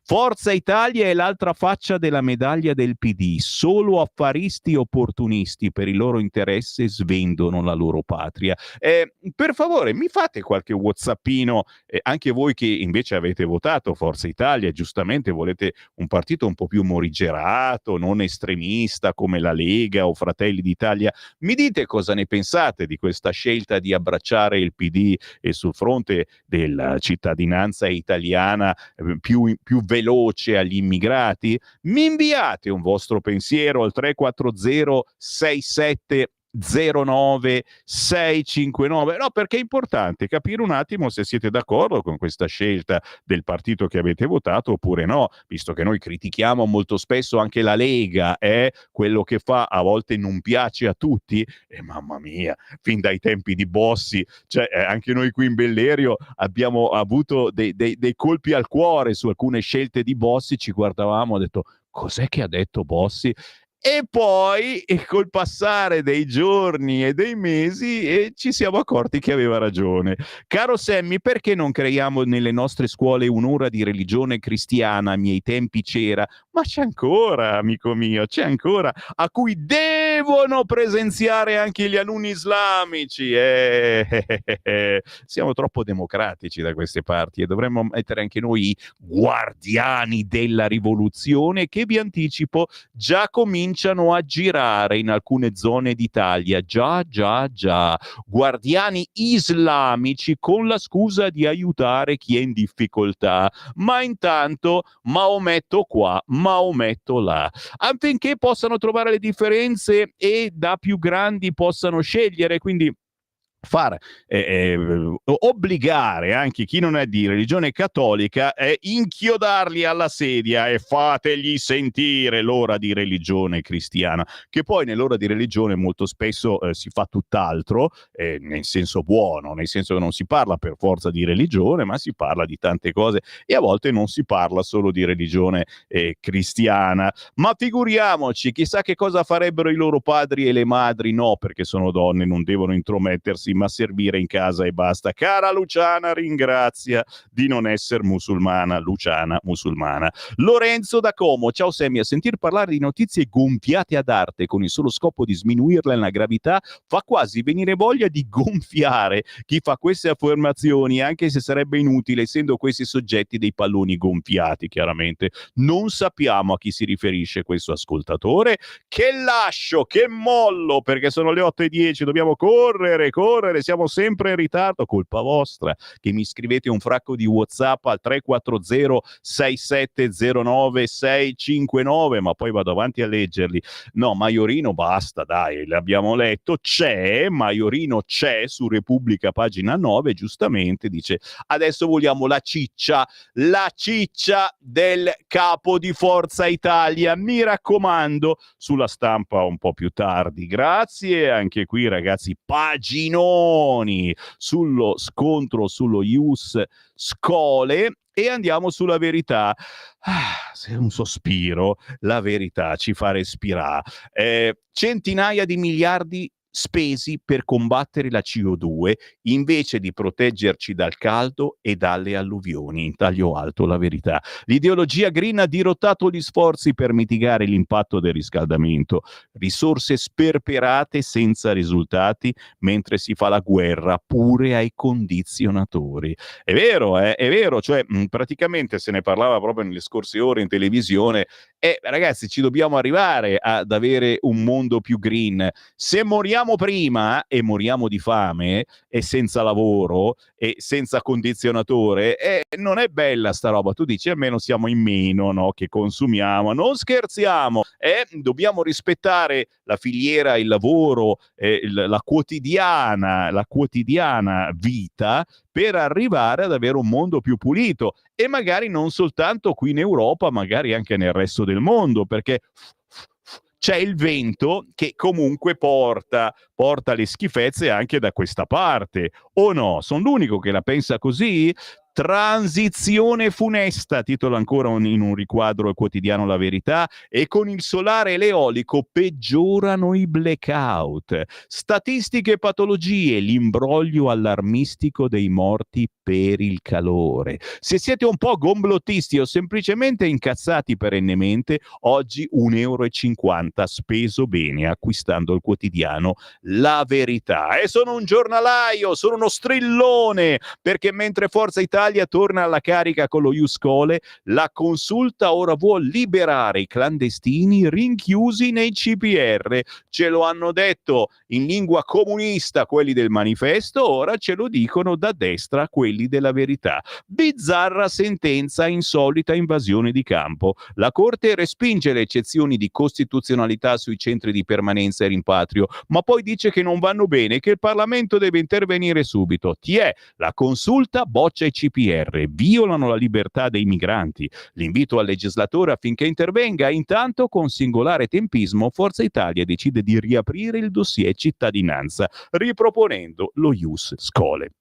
Forza Italia è l'altra faccia della medaglia del PD. Solo affaristi opportunisti per il loro interesse svendono la loro patria. Per favore, mi fate qualche whatsappino, anche voi che invece avete votato Forza Italia, giustamente volete un partito un po' più morigerato, non estremista come la Lega o Fratelli d'Italia. Mi dite cosa ne pensate di questa scelta di abbracciare il PD e sul fronte della cittadinanza italiana più veloce agli immigrati? Mi inviate un vostro pensiero al 340 67 09 659. No, perché è importante capire un attimo se siete d'accordo con questa scelta del partito che avete votato oppure no, visto che noi critichiamo molto spesso anche la Lega, quello che fa a volte non piace a tutti, e mamma mia, fin dai tempi di Bossi, cioè anche noi qui in Bellerio abbiamo avuto dei colpi al cuore su alcune scelte di Bossi, ci guardavamo, ho detto cos'è che ha detto Bossi? E poi, col passare dei giorni e dei mesi, ci siamo accorti che aveva ragione. Caro Sammy, perché non creiamo nelle nostre scuole un'ora di religione cristiana? A miei tempi c'era, ma c'è ancora, amico mio, c'è ancora, a cui devono presenziare anche gli alunni islamici. Siamo troppo democratici da queste parti e dovremmo mettere anche noi i guardiani della rivoluzione, che vi anticipo già cominciano a girare in alcune zone d'Italia. Già. Guardiani islamici con la scusa di aiutare chi è in difficoltà. Ma intanto Maometto qua, Maometto là. Affinché possano trovare le differenze e da più grandi possano scegliere, quindi obbligare anche chi non è di religione cattolica e inchiodarli alla sedia e fategli sentire l'ora di religione cristiana, che poi nell'ora di religione molto spesso si fa tutt'altro, nel senso buono, nel senso che non si parla per forza di religione, ma si parla di tante cose e a volte non si parla solo di religione cristiana. Ma figuriamoci, chissà che cosa farebbero i loro padri e le madri. No, perché sono donne, non devono intromettersi, ma servire in casa e basta. Cara Luciana ringrazia di non essere musulmana. Luciana musulmana. Lorenzo da Como, ciao Sammy, a sentir parlare di notizie gonfiate ad arte con il solo scopo di sminuirla nella gravità fa quasi venire voglia di gonfiare chi fa queste affermazioni, anche se sarebbe inutile, essendo questi soggetti dei palloni gonfiati. Chiaramente non sappiamo a chi si riferisce questo ascoltatore. Che lascio, che mollo, perché sono le 8:10, dobbiamo correre, siamo sempre in ritardo, colpa vostra che mi scrivete un fracco di WhatsApp al 340 6709 659, ma poi vado avanti a leggerli. No, Maiorino basta, dai, l'abbiamo letto, c'è, Maiorino c'è su Repubblica pagina 9, giustamente dice adesso vogliamo la ciccia del capo di Forza Italia, mi raccomando, sulla Stampa un po' più tardi. Grazie, anche qui ragazzi, paginoni sullo scontro sullo Ius Schole. E andiamo sulla Verità. Un sospiro, la Verità ci fa respirare. Centinaia di miliardi spesi per combattere la CO2 invece di proteggerci dal caldo e dalle alluvioni. In taglio alto la Verità. L'ideologia green ha dirottato gli sforzi per mitigare l'impatto del riscaldamento. Risorse sperperate senza risultati mentre si fa la guerra pure ai condizionatori. È vero, cioè praticamente se ne parlava proprio nelle scorse ore in televisione. Ragazzi, ci dobbiamo arrivare ad avere un mondo più green. Se moriamo prima e moriamo di fame e senza lavoro e senza condizionatore, non è bella sta roba. Tu dici almeno siamo in meno, no? Che consumiamo. Non scherziamo, dobbiamo rispettare la filiera, il lavoro, la quotidiana vita per arrivare ad avere un mondo più pulito e magari non soltanto qui in Europa, magari anche nel resto del mondo, perché c'è il vento che comunque porta le schifezze anche da questa parte, o no? Sono l'unico che la pensa così? Transizione funesta, titola ancora in un riquadro il quotidiano La Verità, e con il solare e l'eolico peggiorano i blackout. Statistiche e patologie, l'imbroglio allarmistico dei morti per il calore. Se siete un po' gomblottisti o semplicemente incazzati perennemente, oggi 1,50 € speso bene acquistando il quotidiano La Verità. E sono un giornalaio, sono uno strillone, perché mentre Forza Italia Italia torna alla carica con lo Ius Scholae, la consulta ora vuol liberare i clandestini rinchiusi nei CPR. Ce lo hanno detto in lingua comunista quelli del manifesto, ora ce lo dicono da destra quelli della verità. Bizzarra sentenza, insolita invasione di campo. La Corte respinge le eccezioni di costituzionalità sui centri di permanenza e rimpatrio, ma poi dice che non vanno bene e che il Parlamento deve intervenire subito. La consulta boccia i CPR, violano la libertà dei migranti. L'invito al legislatore affinché intervenga. Intanto, con singolare tempismo, Forza Italia decide di riaprire il dossier cittadinanza, riproponendo lo Ius Scholae.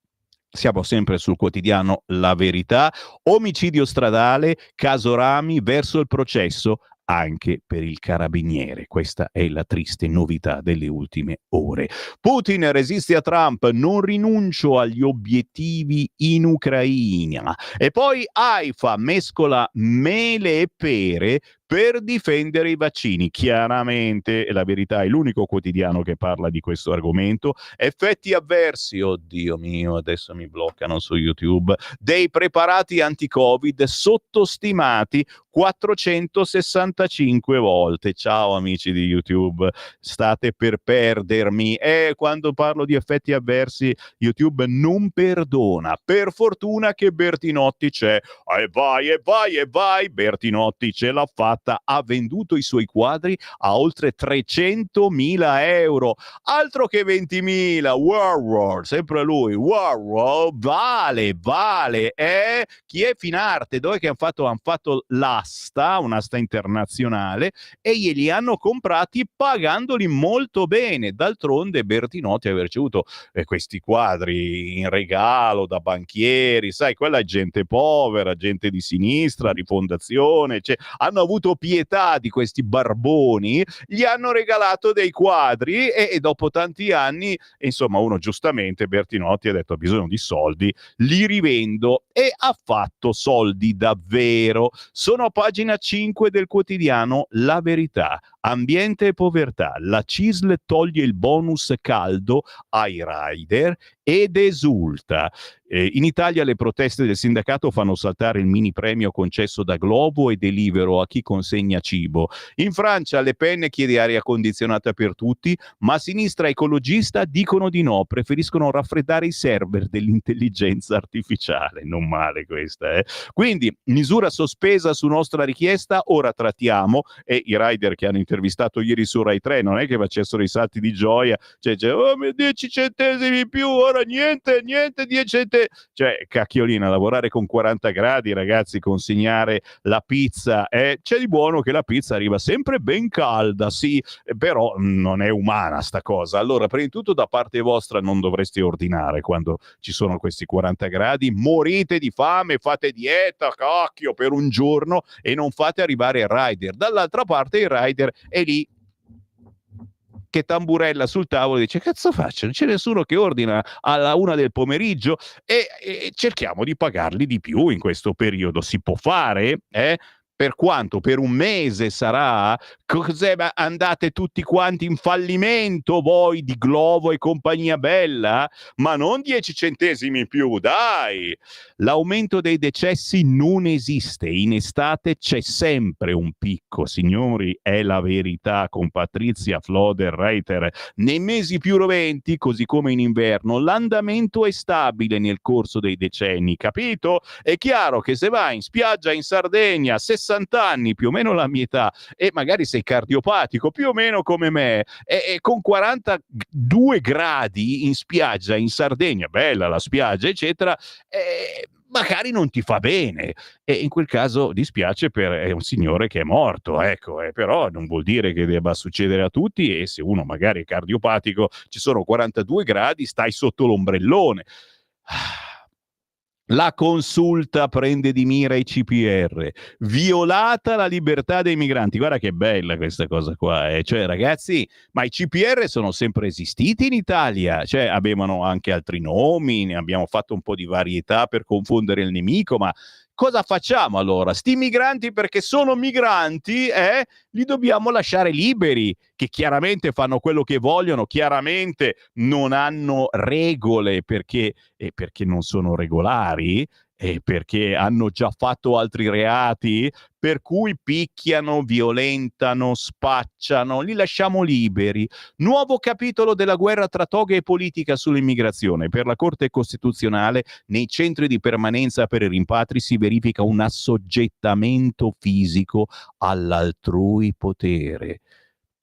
Siamo sempre sul quotidiano La Verità. Omicidio stradale, caso Rami verso il processo anche per il carabiniere. Questa è la triste novità delle ultime ore. Putin resiste a Trump, non rinuncio agli obiettivi in Ucraina. E poi AIFA mescola mele e pere per difendere i vaccini. Chiaramente La Verità è l'unico quotidiano che parla di questo argomento. Effetti avversi, oddio mio, adesso mi bloccano su YouTube, dei preparati anti-Covid sottostimati 465 volte. Ciao amici di YouTube, state per perdermi. Quando parlo di effetti avversi, YouTube non perdona. Per fortuna che Bertinotti c'è. E vai, Bertinotti ce l'ha fatta, ha venduto i suoi quadri a oltre 300.000 euro. Altro che 20.000, Warhol, sempre lui, Warhol, vale. Chi è Finarte? Dove che hanno fatto un'asta internazionale, e glieli hanno comprati pagandoli molto bene. D'altronde Bertinotti aveva ricevuto questi quadri in regalo da banchieri, sai, quella è gente povera, gente di sinistra, rifondazione, cioè, hanno avuto pietà di questi barboni, gli hanno regalato dei quadri e dopo tanti anni, insomma, uno giustamente, Bertinotti, ha detto: ho bisogno di soldi, li rivendo, e ha fatto soldi davvero. Sono a pagina 5 del quotidiano La Verità. Ambiente e povertà. La CISL toglie il bonus caldo ai rider ed esulta. In Italia le proteste del sindacato fanno saltare il mini premio concesso da Glovo e Deliveroo a chi consegna cibo. In Francia Le Pen chiede aria condizionata per tutti, ma a sinistra ecologista dicono di no, preferiscono raffreddare i server dell'intelligenza artificiale. Non male questa, Quindi, misura sospesa su nostra richiesta, ora trattiamo, e i rider che hanno intervistato ieri su Rai 3 non è che facessero i salti di gioia, cioè oh, 10 centesimi in più, ora niente 10 centesimi. Cioè, cacchiolina, lavorare con 40 gradi, ragazzi, consegnare la pizza, c'è di buono che la pizza arriva sempre ben calda, sì, però non è umana sta cosa. Allora, prima di tutto, da parte vostra non dovreste ordinare quando ci sono questi 40 gradi, morite di fame, fate dieta, cacchio, per un giorno, e non fate arrivare il rider. Dall'altra parte il rider è lì che tamburella sul tavolo e dice: cazzo faccio? Non c'è nessuno che ordina alla 1 del pomeriggio, e cerchiamo di pagarli di più in questo periodo. Si può fare? Per quanto? Per un mese sarà? Cos'è? Ma andate tutti quanti in fallimento voi di Glovo e compagnia bella? Ma non 10 centesimi in più, dai! L'aumento dei decessi non esiste, in estate c'è sempre un picco, signori, è la verità, con Patrizia Floder-Reiter. Nei mesi più roventi, così come in inverno, l'andamento è stabile nel corso dei decenni, capito? È chiaro che se vai in spiaggia in Sardegna, 60 anni, più o meno la mia età, e magari sei cardiopatico, più o meno come me, e con 42 gradi in spiaggia in Sardegna, bella la spiaggia, eccetera, magari non ti fa bene, e in quel caso dispiace per un signore che è morto, ecco, però non vuol dire che debba succedere a tutti, e se uno magari è cardiopatico, ci sono 42 gradi, stai sotto l'ombrellone. La consulta prende di mira i CPR, violata la libertà dei migranti. Guarda che bella questa cosa qua, cioè ragazzi, ma i CPR sono sempre esistiti in Italia, cioè avevano anche altri nomi, ne abbiamo fatto un po' di varietà per confondere il nemico, ma cosa facciamo allora? Sti migranti, perché sono migranti, li dobbiamo lasciare liberi, che chiaramente fanno quello che vogliono, chiaramente non hanno regole perché non sono regolari, perché hanno già fatto altri reati, per cui picchiano, violentano, spacciano, li lasciamo liberi. Nuovo capitolo della guerra tra toghe e politica sull'immigrazione. Per la Corte Costituzionale, nei centri di permanenza per i rimpatri si verifica un assoggettamento fisico all'altrui potere.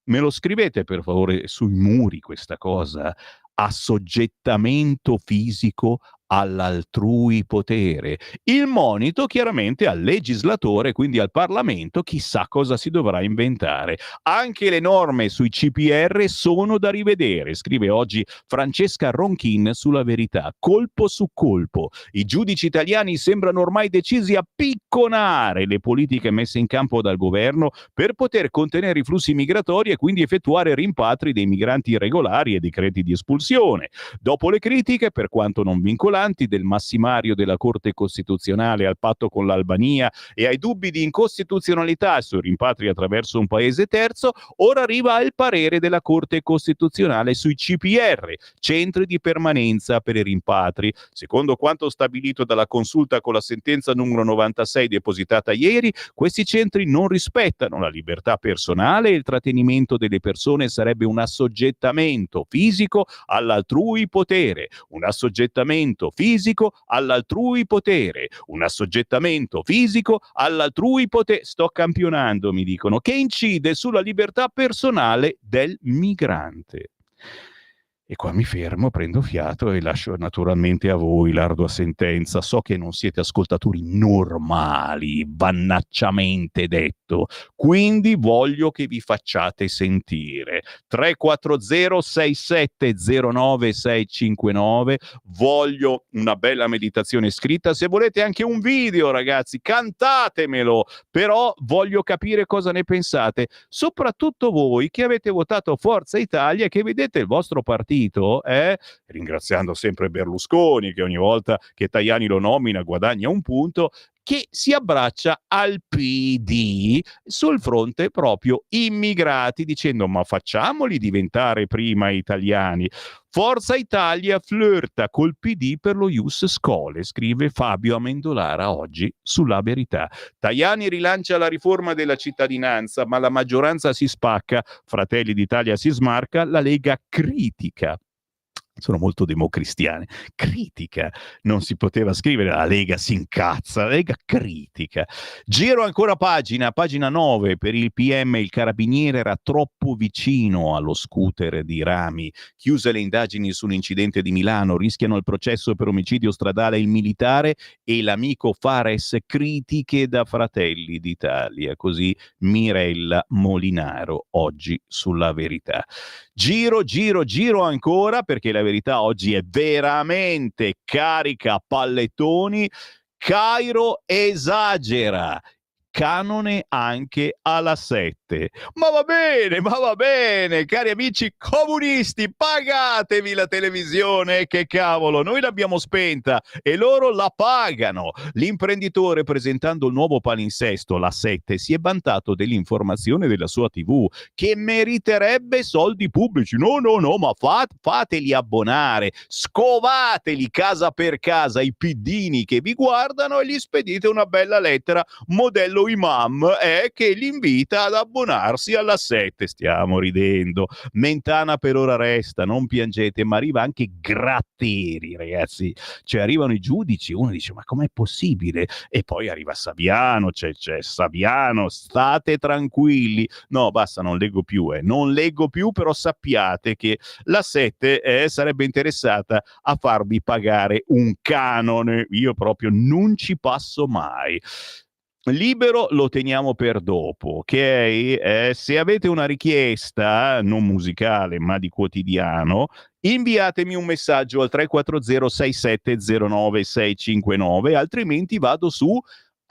Me lo scrivete per favore sui muri questa cosa? Assoggettamento fisico all'altrui potere. Il monito chiaramente al legislatore, quindi al Parlamento, chissà cosa si dovrà inventare. Anche le norme sui CPR sono da rivedere, scrive oggi Francesca Ronchin sulla Verità. Colpo su colpo. I giudici italiani sembrano ormai decisi a picconare le politiche messe in campo dal governo per poter contenere i flussi migratori e quindi effettuare rimpatri dei migranti irregolari e decreti di espulsione. Dopo le critiche, per quanto non vincolanti, del massimario della Corte Costituzionale al patto con l'Albania e ai dubbi di incostituzionalità sui rimpatri attraverso un paese terzo, ora arriva il parere della Corte Costituzionale sui CPR, centri di permanenza per i rimpatri. Secondo quanto stabilito dalla consulta con la sentenza numero 96 depositata ieri, questi centri non rispettano la libertà personale e il trattenimento delle persone sarebbe un assoggettamento fisico all'altrui potere, un assoggettamento fisico all'altrui potere, un assoggettamento fisico all'altrui potere, sto campionando, mi dicono, che incide sulla libertà personale del migrante. E qua mi fermo, prendo fiato e lascio naturalmente a voi l'ardua sentenza. So che non siete ascoltatori normali, vannacciamente detto, quindi voglio che vi facciate sentire. 340-6709-659, voglio una bella meditazione scritta. Se volete anche un video, ragazzi, cantatemelo, però voglio capire cosa ne pensate, soprattutto voi che avete votato Forza Italia e che vedete il vostro partito, ringraziando sempre Berlusconi che ogni volta che Tajani lo nomina guadagna un punto, che si abbraccia al PD sul fronte proprio immigrati, dicendo ma facciamoli diventare prima italiani. Forza Italia flirta col PD per lo Ius Scholae, scrive Fabio Amendolara oggi sulla Verità. Tajani rilancia la riforma della cittadinanza, ma la maggioranza si spacca, Fratelli d'Italia si smarca, la Lega critica. Sono molto democristiane. Critica, non si poteva scrivere la Lega si incazza, la Lega critica. Giro ancora pagina 9, per il PM il carabiniere era troppo vicino allo scooter di Rami. Chiuse le indagini sull'incidente di Milano, rischiano il processo per omicidio stradale il militare e l'amico Fares, critiche da Fratelli d'Italia. Così Mirella Molinaro oggi sulla Verità. Giro ancora, perché la Verità oggi è veramente carica a pallettoni. Cairo esagera. Canone anche alla 7. Ma va bene, cari amici comunisti, pagatevi la televisione, che cavolo, noi l'abbiamo spenta e loro la pagano. L'imprenditore, presentando il nuovo palinsesto, la 7, si è vantato dell'informazione della sua TV, che meriterebbe soldi pubblici. No, ma fateli abbonare, scovateli casa per casa i piddini che vi guardano e gli spedite una bella lettera modello Imam che li invita ad abbonarsi alla 7. Stiamo ridendo. Mentana per ora resta, non piangete, ma arriva anche Gratteri, ragazzi. Cioè arrivano i giudici, uno dice ma com'è possibile? E poi arriva Saviano, c'è Saviano, state tranquilli. No, basta, non leggo più, però sappiate che la 7 sarebbe interessata a farvi pagare un canone. Io proprio non ci passo mai. Libero lo teniamo per dopo, ok? Se avete una richiesta, non musicale ma di quotidiano, inviatemi un messaggio al 340-6709-659, altrimenti vado su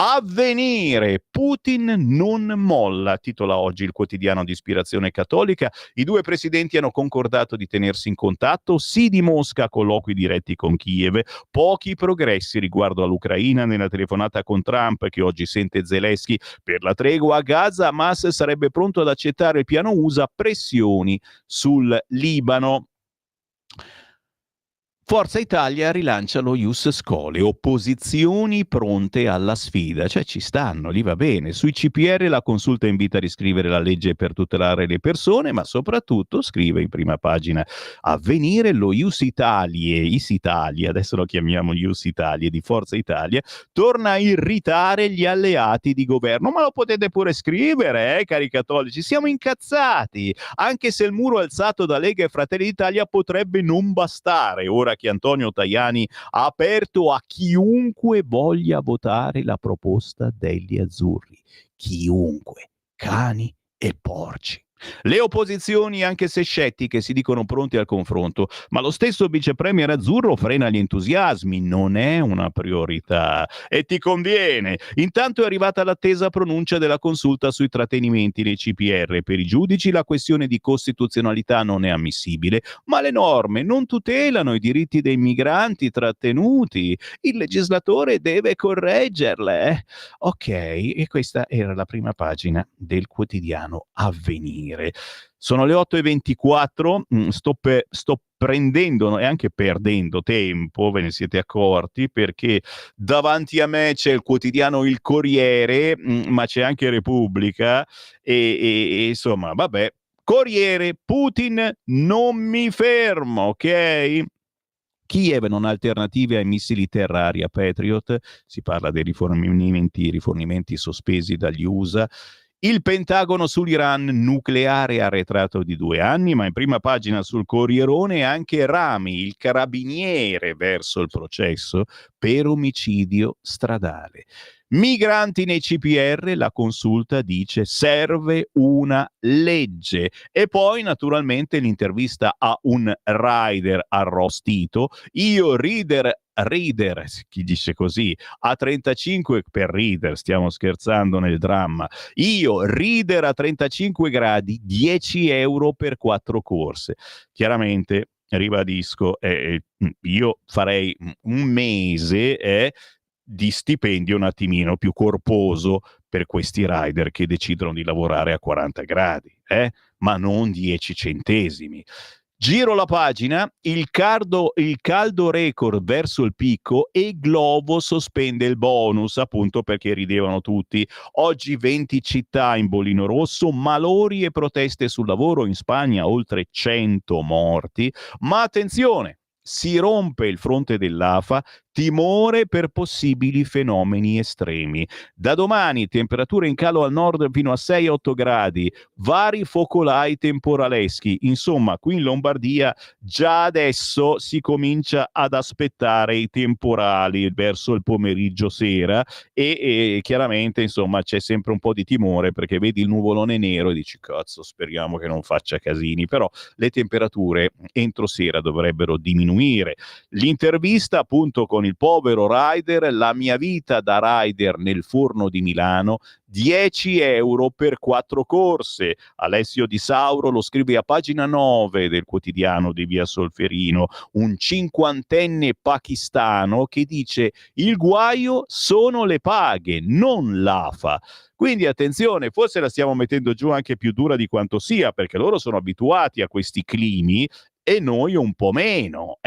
Avvenire. Putin non molla, titola oggi il quotidiano di ispirazione cattolica. I due presidenti hanno concordato di tenersi in contatto, sì di Mosca, colloqui diretti con Kiev, pochi progressi riguardo all'Ucraina nella telefonata con Trump che oggi sente Zelensky per la tregua a Gaza. Hamas sarebbe pronto ad accettare il piano USA, pressioni sul Libano. Forza Italia rilancia lo Ius Scholae, opposizioni pronte alla sfida, cioè ci stanno, gli va bene. Sui CPR la consulta invita a riscrivere la legge per tutelare le persone, ma soprattutto scrive in prima pagina Avvenire lo Ius Italie, Is Italia, adesso lo chiamiamo Ius Italie di Forza Italia, torna a irritare gli alleati di governo. Ma lo potete pure scrivere, cari cattolici, siamo incazzati, anche se il muro alzato da Lega e Fratelli d'Italia potrebbe non bastare, ora che Antonio Tajani ha aperto a chiunque voglia votare la proposta degli azzurri. Chiunque, cani e porci. Le opposizioni, anche se scettiche, si dicono pronti al confronto, ma lo stesso vice premier azzurro frena gli entusiasmi, non è una priorità e ti conviene. Intanto è arrivata l'attesa pronuncia della consulta sui trattenimenti nei CPR. Per i giudici la questione di costituzionalità non è ammissibile, ma le norme non tutelano i diritti dei migranti trattenuti. Il legislatore deve correggerle. Ok, e questa era la prima pagina del quotidiano Avvenire. Sono le 8:24, sto prendendo e anche perdendo tempo, ve ne siete accorti, perché davanti a me c'è il quotidiano Il Corriere, ma c'è anche Repubblica e insomma, vabbè. Corriere, Putin, non mi fermo, ok? Kiev non ha alternative ai missili terra-aria Patriot, si parla dei rifornimenti sospesi dagli USA. Il Pentagono sull'Iran nucleare arretrato di 2 anni, ma in prima pagina sul Corrierone anche Rami, il carabiniere verso il processo per omicidio stradale. Migranti nei CPR, la consulta dice serve una legge. E poi naturalmente l'intervista a un rider arrostito. Io rider, chi dice così, a 35 per rider, stiamo scherzando nel dramma. Io rider a 35 gradi, 10 euro per 4 corse. Chiaramente, ribadisco, io farei un mese di stipendio un attimino più corposo per questi rider che decidono di lavorare a 40 gradi, ma non 10 centesimi. Giro la pagina, il caldo record verso il picco e Glovo sospende il bonus, appunto perché ridevano tutti. Oggi 20 città in bollino rosso, malori e proteste sul lavoro in Spagna, oltre 100 morti. Ma attenzione, si rompe il fronte dell'AFA, timore per possibili fenomeni estremi. Da domani temperature in calo al nord fino a 6-8 gradi, vari focolai temporaleschi. Insomma, qui in Lombardia già adesso si comincia ad aspettare i temporali verso il pomeriggio sera e chiaramente insomma c'è sempre un po' di timore perché vedi il nuvolone nero e dici cazzo speriamo che non faccia casini, però le temperature entro sera dovrebbero diminuire. L'intervista appunto con il povero rider, la mia vita da rider nel forno di Milano, 10 euro per 4 corse. Alessio Di Sauro lo scrive a pagina 9 del quotidiano di Via Solferino, un cinquantenne pakistano che dice il guaio sono le paghe, non l'AFA. Quindi attenzione, forse la stiamo mettendo giù anche più dura di quanto sia, perché loro sono abituati a questi climi e noi un po' meno,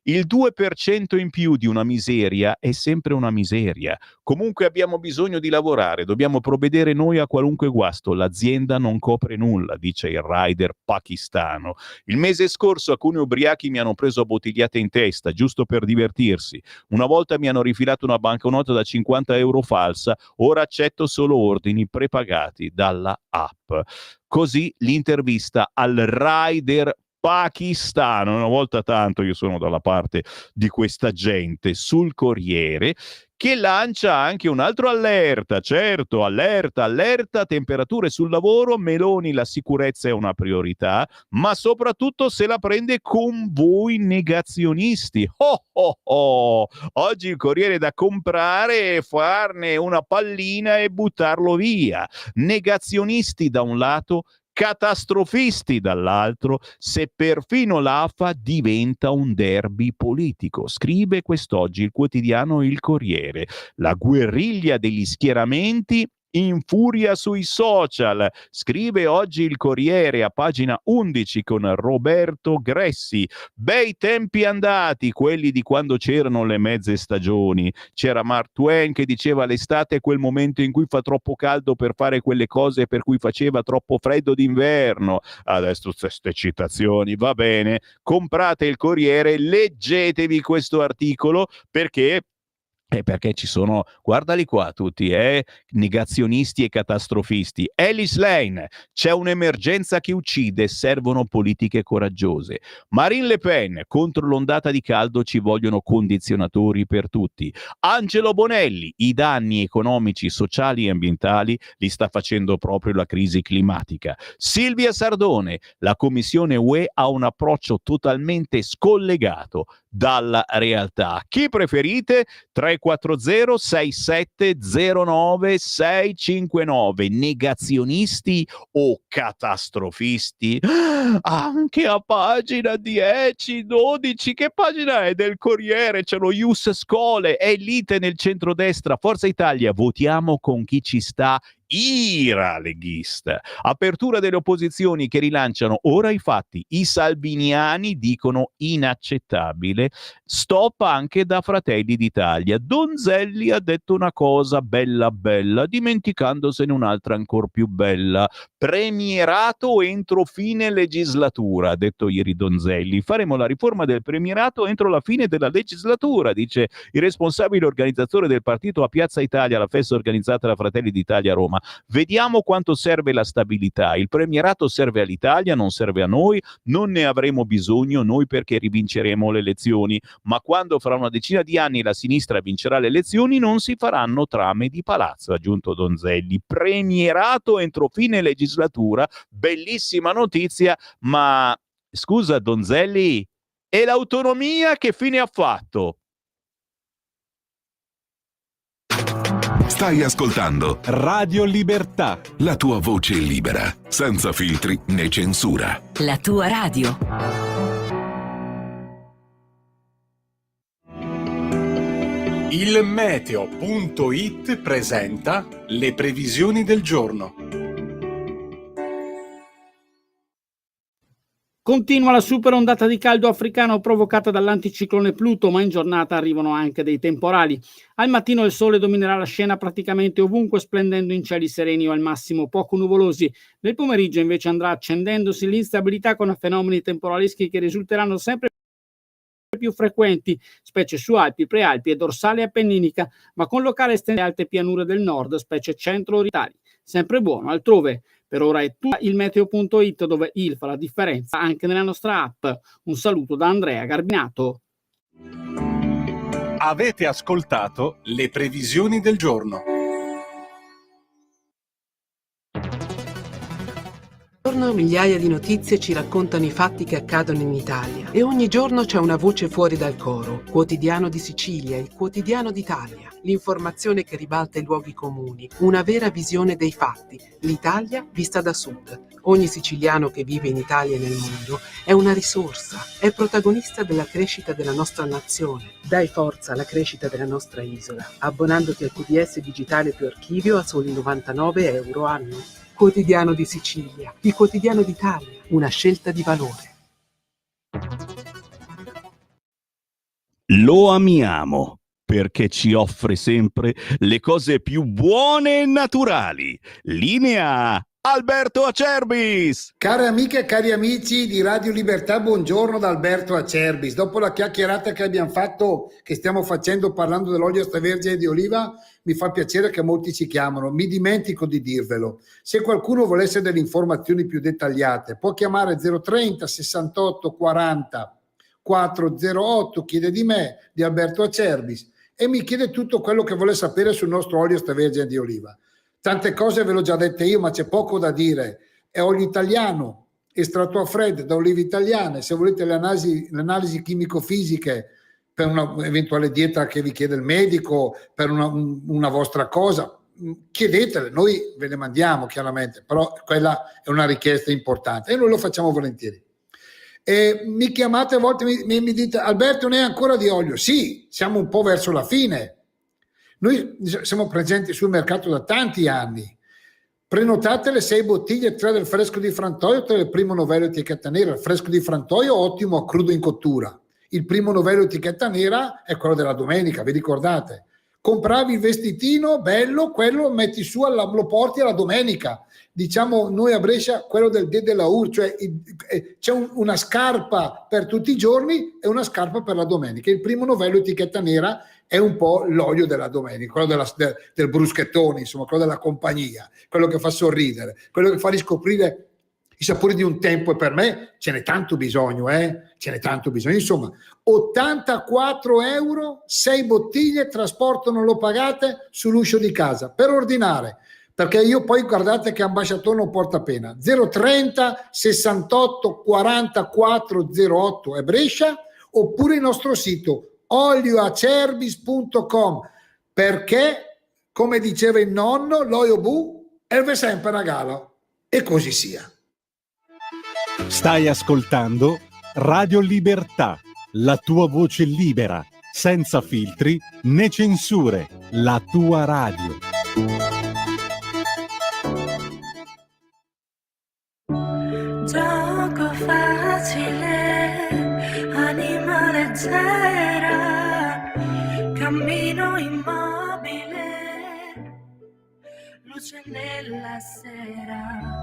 Il 2% in più di una miseria è sempre una miseria. Comunque abbiamo bisogno di lavorare, dobbiamo provvedere noi a qualunque guasto. L'azienda non copre nulla, dice il rider pakistano. Il mese scorso alcuni ubriachi mi hanno preso a bottigliate in testa, giusto per divertirsi. Una volta mi hanno rifilato una banconota da 50 euro falsa, ora accetto solo ordini prepagati dalla app. Così l'intervista al rider pakistano, una volta tanto io sono dalla parte di questa gente, sul Corriere, che lancia anche un altro allerta, certo, allerta, temperature sul lavoro, Meloni la sicurezza è una priorità, ma soprattutto se la prende con voi negazionisti. Oh, oh, oh. Oggi il Corriere da comprare e farne una pallina e buttarlo via. Negazionisti da un lato, catastrofisti dall'altro, se perfino l'AFA diventa un derby politico. Scrive quest'oggi il quotidiano Il Corriere. La guerriglia degli schieramenti infuria sui social. Scrive oggi il Corriere a pagina 11 con Roberto Gressi. Bei tempi andati, quelli di quando c'erano le mezze stagioni. C'era Mark Twain che diceva l'estate è quel momento in cui fa troppo caldo per fare quelle cose per cui faceva troppo freddo d'inverno. Adesso queste citazioni, va bene, comprate il Corriere, leggetevi questo articolo perché ci sono, guardali qua tutti, negazionisti e catastrofisti. Alice Lane, c'è un'emergenza che uccide, servono politiche coraggiose. Marine Le Pen, contro l'ondata di caldo ci vogliono condizionatori per tutti. Angelo Bonelli, i danni economici, sociali e ambientali li sta facendo proprio la crisi climatica. Silvia Sardone, la Commissione UE ha un approccio totalmente scollegato dalla realtà. Chi preferite? 340 6709 659. Negazionisti o catastrofisti? Anche a pagina 10, 12, che pagina è del Corriere? C'è lo Ius Schole, è elite nel centrodestra. Forza Italia, votiamo con chi ci sta. Ira leghista. Apertura delle opposizioni che rilanciano ora i fatti. I salviniani dicono inaccettabile. Stop anche da Fratelli d'Italia. Donzelli ha detto una cosa bella bella, dimenticandosene un'altra ancora più bella. Premierato entro fine legislatura, ha detto ieri Donzelli. Faremo la riforma del premierato entro la fine della legislatura, dice il responsabile organizzatore del partito a Piazza Italia, la festa organizzata da Fratelli d'Italia a Roma. Vediamo quanto serve la stabilità. Il premierato serve all'Italia, non serve a noi, non ne avremo bisogno noi perché rivinceremo le elezioni, ma quando fra una decina di anni la sinistra vincerà le elezioni non si faranno trame di palazzo, ha aggiunto Donzelli. Premierato entro fine legislatura, bellissima notizia, ma scusa Donzelli, e l'autonomia che fine ha fatto? Stai ascoltando Radio Libertà. la tua voce libera, senza filtri né censura. La tua radio. Il meteo.it presenta le previsioni del giorno. Continua la super ondata di caldo africano provocata dall'anticiclone Pluto, ma in giornata arrivano anche dei temporali. Al mattino il sole dominerà la scena praticamente ovunque, splendendo in cieli sereni o al massimo poco nuvolosi. Nel pomeriggio invece andrà accendendosi l'instabilità con fenomeni temporaleschi che risulteranno sempre più frequenti, specie su Alpi, Prealpi e dorsale appenninica, ma con locale estensione alte pianure del nord, specie centro-orientali. Sempre buono altrove. Per ora è tutto. Il meteo.it, dove il fa la differenza anche nella nostra app. Un saluto da Andrea Garbinato. Avete ascoltato le previsioni del giorno. Ogni giorno migliaia di notizie ci raccontano i fatti che accadono in Italia e ogni giorno c'è una voce fuori dal coro. Quotidiano di Sicilia, il quotidiano d'Italia. L'informazione che ribalta i luoghi comuni, una vera visione dei fatti. L'Italia vista da sud. Ogni siciliano che vive in Italia e nel mondo è una risorsa, è protagonista della crescita della nostra nazione. Dai forza alla crescita della nostra isola, abbonandoti al QDS digitale più archivio a soli 99 euro anno. Quotidiano di Sicilia, il quotidiano d'Italia, una scelta di valore. Lo amiamo perché ci offre sempre le cose più buone e naturali. Linea Alberto Acerbis. Care amiche e cari amici di Radio Libertà, buongiorno da Alberto Acerbis. Dopo la chiacchierata che abbiamo fatto, che stiamo facendo parlando dell'olio extravergine di oliva, mi fa piacere che molti ci chiamano. Mi dimentico di dirvelo. Se qualcuno volesse delle informazioni più dettagliate, può chiamare 030 68 40 408, chiede di me, di Alberto Acerbis, e mi chiede tutto quello che vuole sapere sul nostro olio extravergine di oliva. Tante cose ve l'ho già dette io, ma c'è poco da dire. È olio italiano, estratto a freddo da olive italiane. Se volete le analisi chimico-fisiche per una eventuale dieta che vi chiede il medico, per una vostra cosa, chiedetele, noi ve le mandiamo chiaramente, però quella è una richiesta importante e noi lo facciamo volentieri. E mi chiamate a volte, mi dite: Alberto, ne hai ancora di olio? Sì, siamo un po' verso la fine, Noi siamo presenti sul mercato da tanti anni. Prenotate le 6 bottiglie, 3 del fresco di Frantoio, 3 del primo novello etichetta nera. Il fresco di Frantoio ottimo a crudo in cottura. Il primo novello etichetta nera è quello della domenica, vi ricordate? Compravi il vestitino bello, quello lo metti su, lo porti alla domenica. Diciamo noi a Brescia quello del dè della Ur, cioè c'è una scarpa per tutti i giorni e una scarpa per la domenica. Il primo novello etichetta nera è un po' l'olio della domenica, quello del bruschettone, insomma, quello della compagnia, quello che fa sorridere, quello che fa riscoprire i sapori di un tempo, e per me ce n'è tanto bisogno, ce n'è tanto bisogno. Insomma, 84 euro, 6 bottiglie, trasporto non lo pagate, sull'uscio di casa, per ordinare, perché io poi guardate che ambasciatore non porta pena. 030 68 44 08 è Brescia, oppure il nostro sito olioacerbis.com, perché, come diceva il nonno, l'olio bu è sempre regalo, e così sia. Stai ascoltando Radio Libertà, la tua voce libera, senza filtri né censure, la tua radio. Gioco facile, anima leggera, cammino immobile, luce nella sera.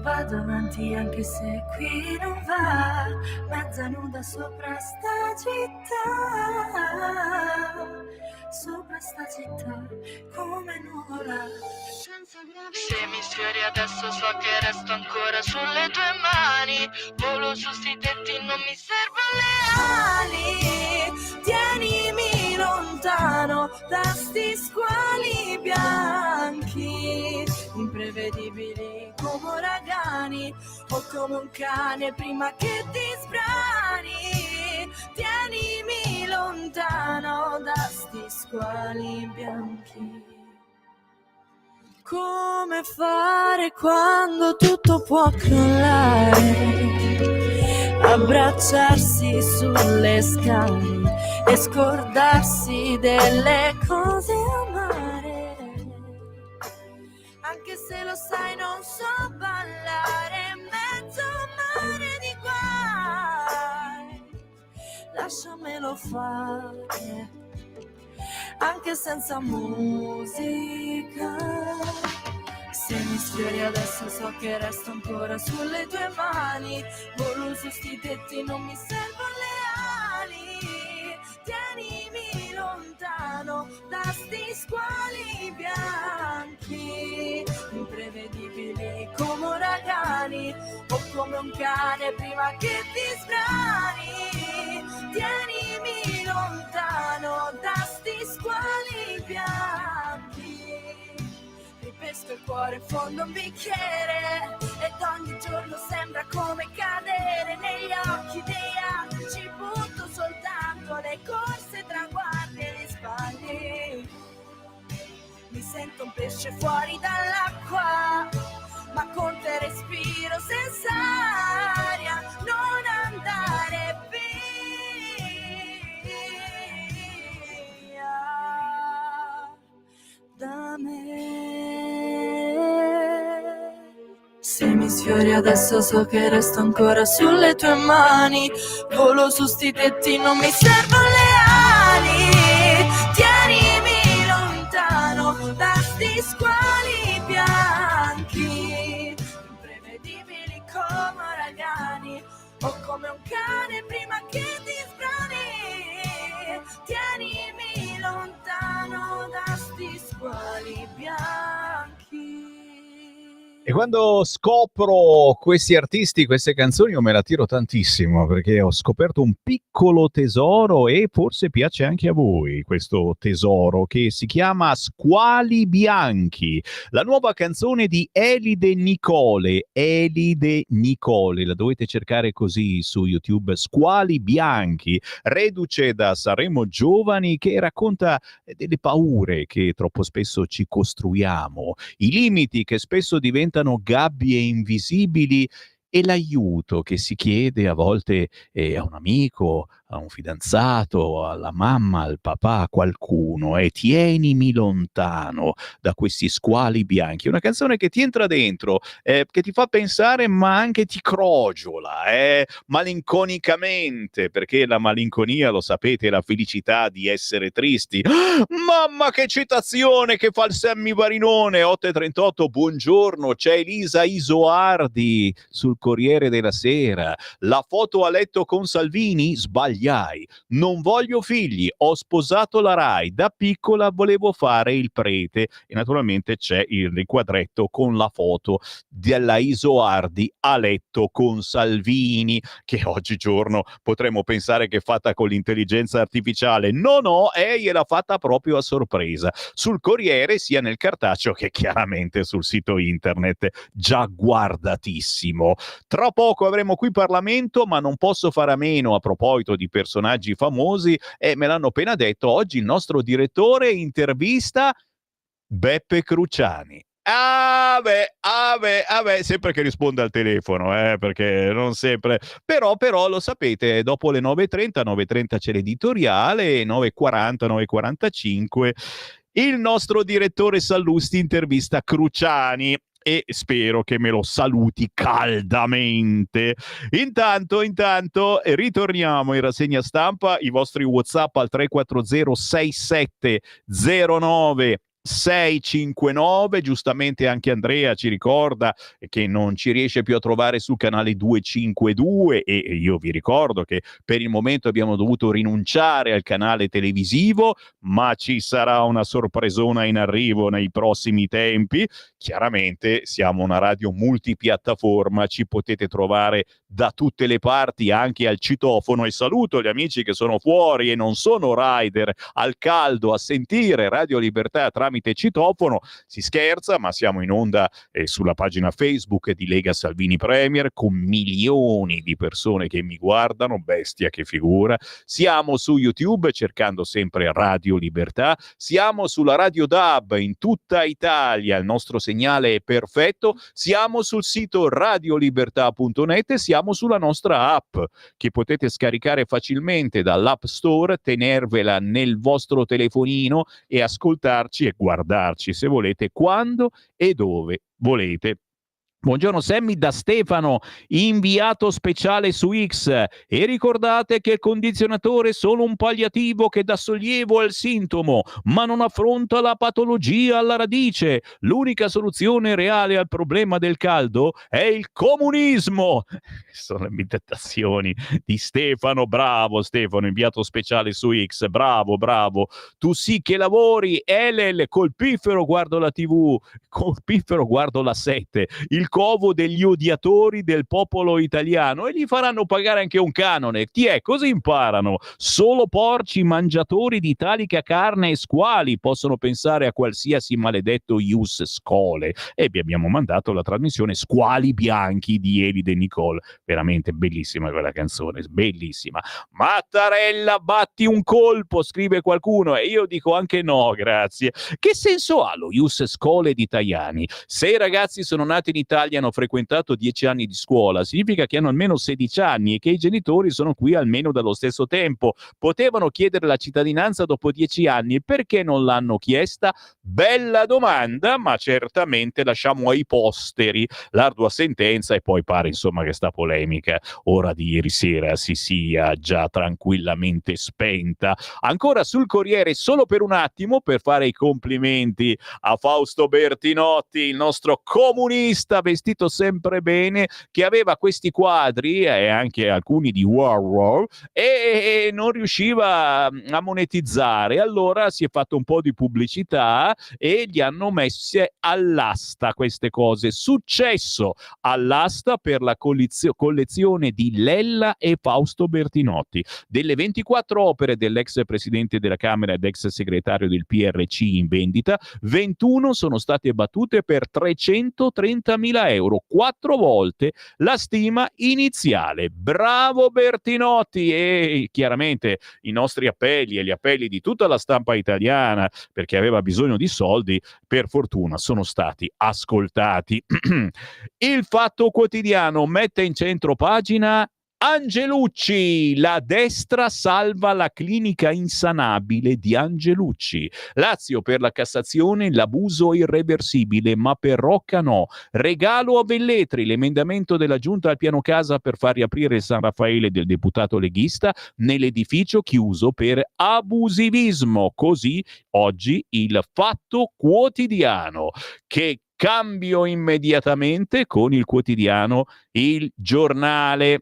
Vado avanti anche se qui non va, mezza nuda sopra sta città, come nuvola. Se mi sfiori adesso so che resto ancora sulle tue mani, volo su sti tetti, non mi servono le ali. Tienimi lontano da sti squali bianchi, imprevedibili come uragani, o come un cane prima che ti sbrani. Tienimi lontano da sti squali bianchi. Come fare quando tutto può crollare? Abbracciarsi sulle scale e scordarsi delle cose amare. Anche se lo sai non so ballare, mezzo mare di guai. Lasciamelo fare, anche senza musica. Se mi sfiori adesso so che resto ancora sulle tue mani, volo su sti tetti, non mi servono le ali. Tienimi lontano da sti squali bianchi, imprevedibili come uragani, o come un cane prima che ti sbrani. Tienimi lontano da sti squali bianchi. Ripesco il cuore in fondo a un bicchiere, ed ogni giorno sembra come cadere negli occhi degli altri. Ci butto soltanto le corse, traguardi e gli sbagli. Mi sento un pesce fuori dall'acqua, ma con te respiro senza aria. Non andare via da me. Se mi sfiori adesso so che resto ancora sulle tue mani, volo su sti tetti, non mi servono le ali. Tienimi lontano da sti squali bianchi, imprevedibili come uragani, o come un cane prima che ti sbrani. Tienimi lontano da sti squali bianchi. E quando scopro questi artisti, queste canzoni, io me la tiro tantissimo, perché ho scoperto un piccolo tesoro, e forse piace anche a voi questo tesoro, che si chiama Squali Bianchi, la nuova canzone di Elide Nicole. Elide Nicole, la dovete cercare così su YouTube, Squali Bianchi, reduce da Saremo Giovani, che racconta delle paure che troppo spesso ci costruiamo, i limiti che spesso diventano gabbie invisibili, e l'aiuto che si chiede a volte a un amico, a un fidanzato, alla mamma, al papà, a qualcuno, e tienimi lontano da questi squali bianchi. Una canzone che ti entra dentro, che ti fa pensare ma anche ti crogiola, malinconicamente, perché la malinconia, lo sapete, è la felicità di essere tristi. Mamma che citazione che fa il Sammy Varinone, 8:38, buongiorno, c'è Elisa Isoardi sul Corriere della Sera. La foto a letto con Salvini? Sbagliai. Non voglio figli, ho sposato la Rai, da piccola volevo fare il prete. E naturalmente c'è il riquadretto con la foto della Isoardi a letto con Salvini, che oggigiorno potremmo pensare che è fatta con l'intelligenza artificiale. No, gliel'ha fatta proprio a sorpresa. Sul Corriere, sia nel cartaceo che chiaramente sul sito internet, già guardatissimo. Tra poco avremo qui Parlamento, ma non posso fare a meno, a proposito di personaggi famosi, e me l'hanno appena detto, oggi il nostro direttore intervista Beppe Cruciani. Sempre che risponda al telefono, perché non sempre. Però lo sapete, dopo le 9:30, 9:30 c'è l'editoriale, 9:40, 9:45 il nostro direttore Sallusti intervista Cruciani, e spero che me lo saluti caldamente. Intanto ritorniamo in rassegna stampa. I vostri WhatsApp al 340 6709 659. Giustamente anche Andrea ci ricorda che non ci riesce più a trovare sul canale 252, e io vi ricordo che per il momento abbiamo dovuto rinunciare al canale televisivo, ma ci sarà una sorpresona in arrivo nei prossimi tempi. Chiaramente siamo una radio multipiattaforma, ci potete trovare da tutte le parti, anche al citofono, e saluto gli amici che sono fuori e non sono rider al caldo a sentire Radio Libertà tramite citofono. Si scherza, ma siamo in onda sulla pagina Facebook di Lega Salvini Premier, con milioni di persone che mi guardano, bestia che figura. Siamo su YouTube cercando sempre Radio Libertà, siamo sulla Radio DAB in tutta Italia, il nostro segnale è perfetto, siamo sul sito radiolibertà.net e siamo sulla nostra app che potete scaricare facilmente dall'App Store, tenervela nel vostro telefonino e ascoltarci e guardarci, se volete, quando e dove volete. Buongiorno Sammy da Stefano, inviato speciale su X, e ricordate che il condizionatore è solo un palliativo che dà sollievo al sintomo, ma non affronta la patologia alla radice. L'unica soluzione reale al problema del caldo è il comunismo. Sono le meditazioni di Stefano. Bravo Stefano, inviato speciale su X, bravo. Tu sì che lavori, Elel, col piffero guardo la TV, col piffero guardo la 7, il covo degli odiatori del popolo italiano, e gli faranno pagare anche un canone. Così imparano. Solo porci mangiatori di italica carne e squali possono pensare a qualsiasi maledetto ius schole. E vi abbiamo mandato la trasmissione Squali Bianchi di Elide Nicole, veramente bellissima quella canzone, bellissima. Mattarella, batti un colpo, scrive qualcuno, e io dico anche no, grazie. Che senso ha lo ius schole di Tajani? Se i ragazzi sono nati in Italia, hanno frequentato 10 anni di scuola, significa che hanno almeno 16 anni e che i genitori sono qui almeno dallo stesso tempo. Potevano chiedere la cittadinanza dopo 10 anni, perché non l'hanno chiesta? Bella domanda, ma certamente lasciamo ai posteri l'ardua sentenza, e poi pare insomma che sta polemica ora di ieri sera si sia già tranquillamente spenta. Ancora sul Corriere, solo per un attimo, per fare i complimenti a Fausto Bertinotti, il nostro comunista vestito sempre bene, che aveva questi quadri e anche alcuni di Warhol e non riusciva a monetizzare. Allora si è fatto un po' di pubblicità e gli hanno messe all'asta queste cose. Successo all'asta per la collezione di Lella e Fausto Bertinotti. Delle 24 opere dell'ex presidente della Camera ed ex segretario del PRC in vendita, 21 sono state battute per 330.000 euro, 4 volte la stima iniziale. Bravo Bertinotti! E chiaramente i nostri appelli e gli appelli di tutta la stampa italiana, perché aveva bisogno di soldi, per fortuna sono stati ascoltati. Il Fatto Quotidiano mette in centro pagina Angelucci, la destra salva la clinica insanabile di Angelucci. Lazio per la Cassazione, l'abuso irreversibile, ma per Rocca no. Regalo a Velletri, l'emendamento della giunta al piano casa per far riaprire il San Raffaele del deputato leghista nell'edificio chiuso per abusivismo. Così oggi il Fatto Quotidiano, che cambio immediatamente con il quotidiano Il Giornale.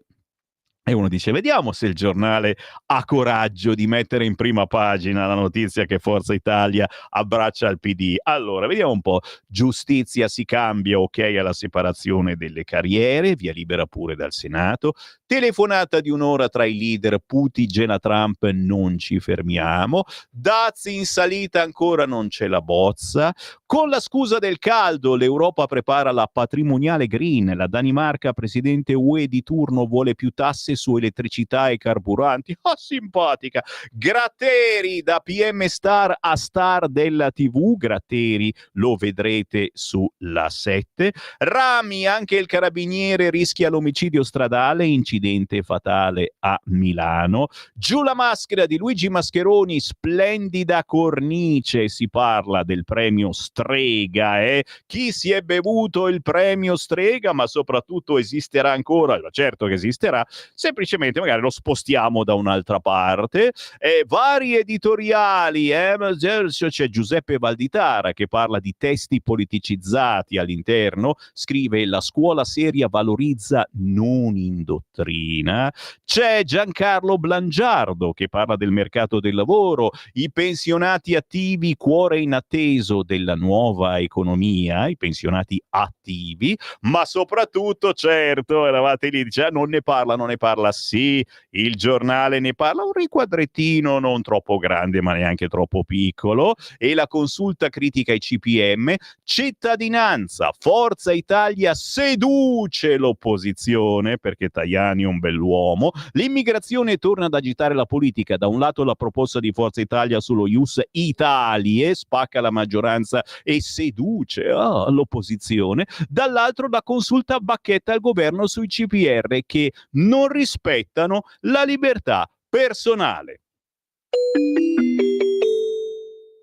E uno dice, vediamo se il giornale ha coraggio di mettere in prima pagina la notizia che Forza Italia abbraccia il PD. Allora, vediamo un po'. Giustizia si cambia, ok alla separazione delle carriere, via libera pure dal Senato. Telefonata di un'ora tra i leader Putin, Trump, non ci fermiamo. Dazi in salita, ancora non c'è la bozza. Con la scusa del caldo, l'Europa prepara la patrimoniale green. La Danimarca, presidente UE di turno, vuole più tasse su elettricità e carburanti. Simpatica. Gratteri, da PM star a star della TV. Gratteri lo vedrete sulla 7. Rami, anche il carabiniere rischia l'omicidio stradale, incidente fatale a Milano. Giù la maschera di Luigi Mascheroni, splendida cornice. Si parla del premio Strega, chi si è bevuto il premio Strega, ma soprattutto esisterà ancora? Certo che esisterà, semplicemente magari lo spostiamo da un'altra parte. Vari editoriali, c'è Giuseppe Valditara che parla di testi politicizzati all'interno, scrive: la scuola seria valorizza, non indottrina. C'è Giancarlo Blangiardo che parla del mercato del lavoro, i pensionati attivi, cuore inatteso della nuova economia, i pensionati attivi, ma soprattutto, certo, eravate lì, dice, non ne parla, sì, il giornale ne parla, un riquadrettino non troppo grande ma neanche troppo piccolo, e la consulta critica ai CPM. Cittadinanza, Forza Italia seduce l'opposizione perché Tajani è un bell'uomo. L'immigrazione torna ad agitare la politica, da un lato la proposta di Forza Italia sullo Ius Italie spacca la maggioranza e seduce l'opposizione, dall'altro la consulta bacchetta al governo sui CPR che non rispettano la libertà personale.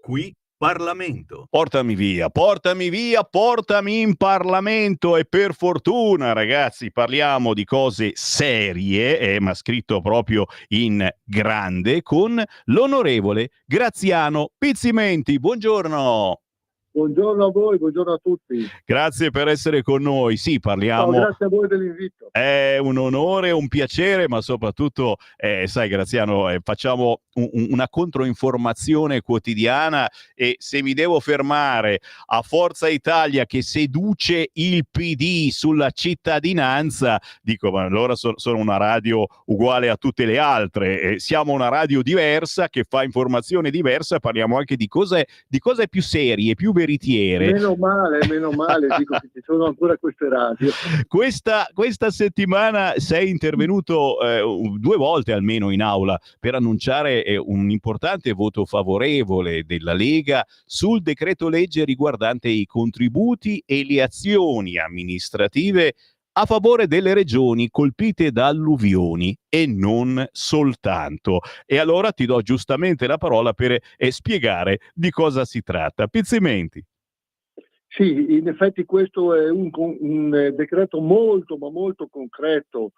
Qui Parlamento. Portami via, portami in Parlamento, e per fortuna, ragazzi, parliamo di cose serie, ma scritto proprio in grande, con l'onorevole Graziano Pizzimenti. Buongiorno. Buongiorno a voi, buongiorno a tutti. Grazie per essere con noi. Sì, parliamo. No, grazie a voi dell'invito. È un onore, un piacere, ma soprattutto, sai Graziano, facciamo una controinformazione quotidiana, e se mi devo fermare a Forza Italia che seduce il PD sulla cittadinanza, dico, ma allora sono una radio uguale a tutte le altre, siamo una radio diversa che fa informazione diversa, parliamo anche di cose più serie, più veritiere. Meno male, dico che ci sono ancora queste radio. Questa settimana sei intervenuto 2 volte almeno in aula per annunciare un importante voto favorevole della Lega sul decreto legge riguardante i contributi e le azioni amministrative a favore delle regioni colpite da alluvioni, e non soltanto. E allora ti do giustamente la parola per spiegare di cosa si tratta. Pizzimenti. Sì, in effetti questo è un decreto molto, ma molto concreto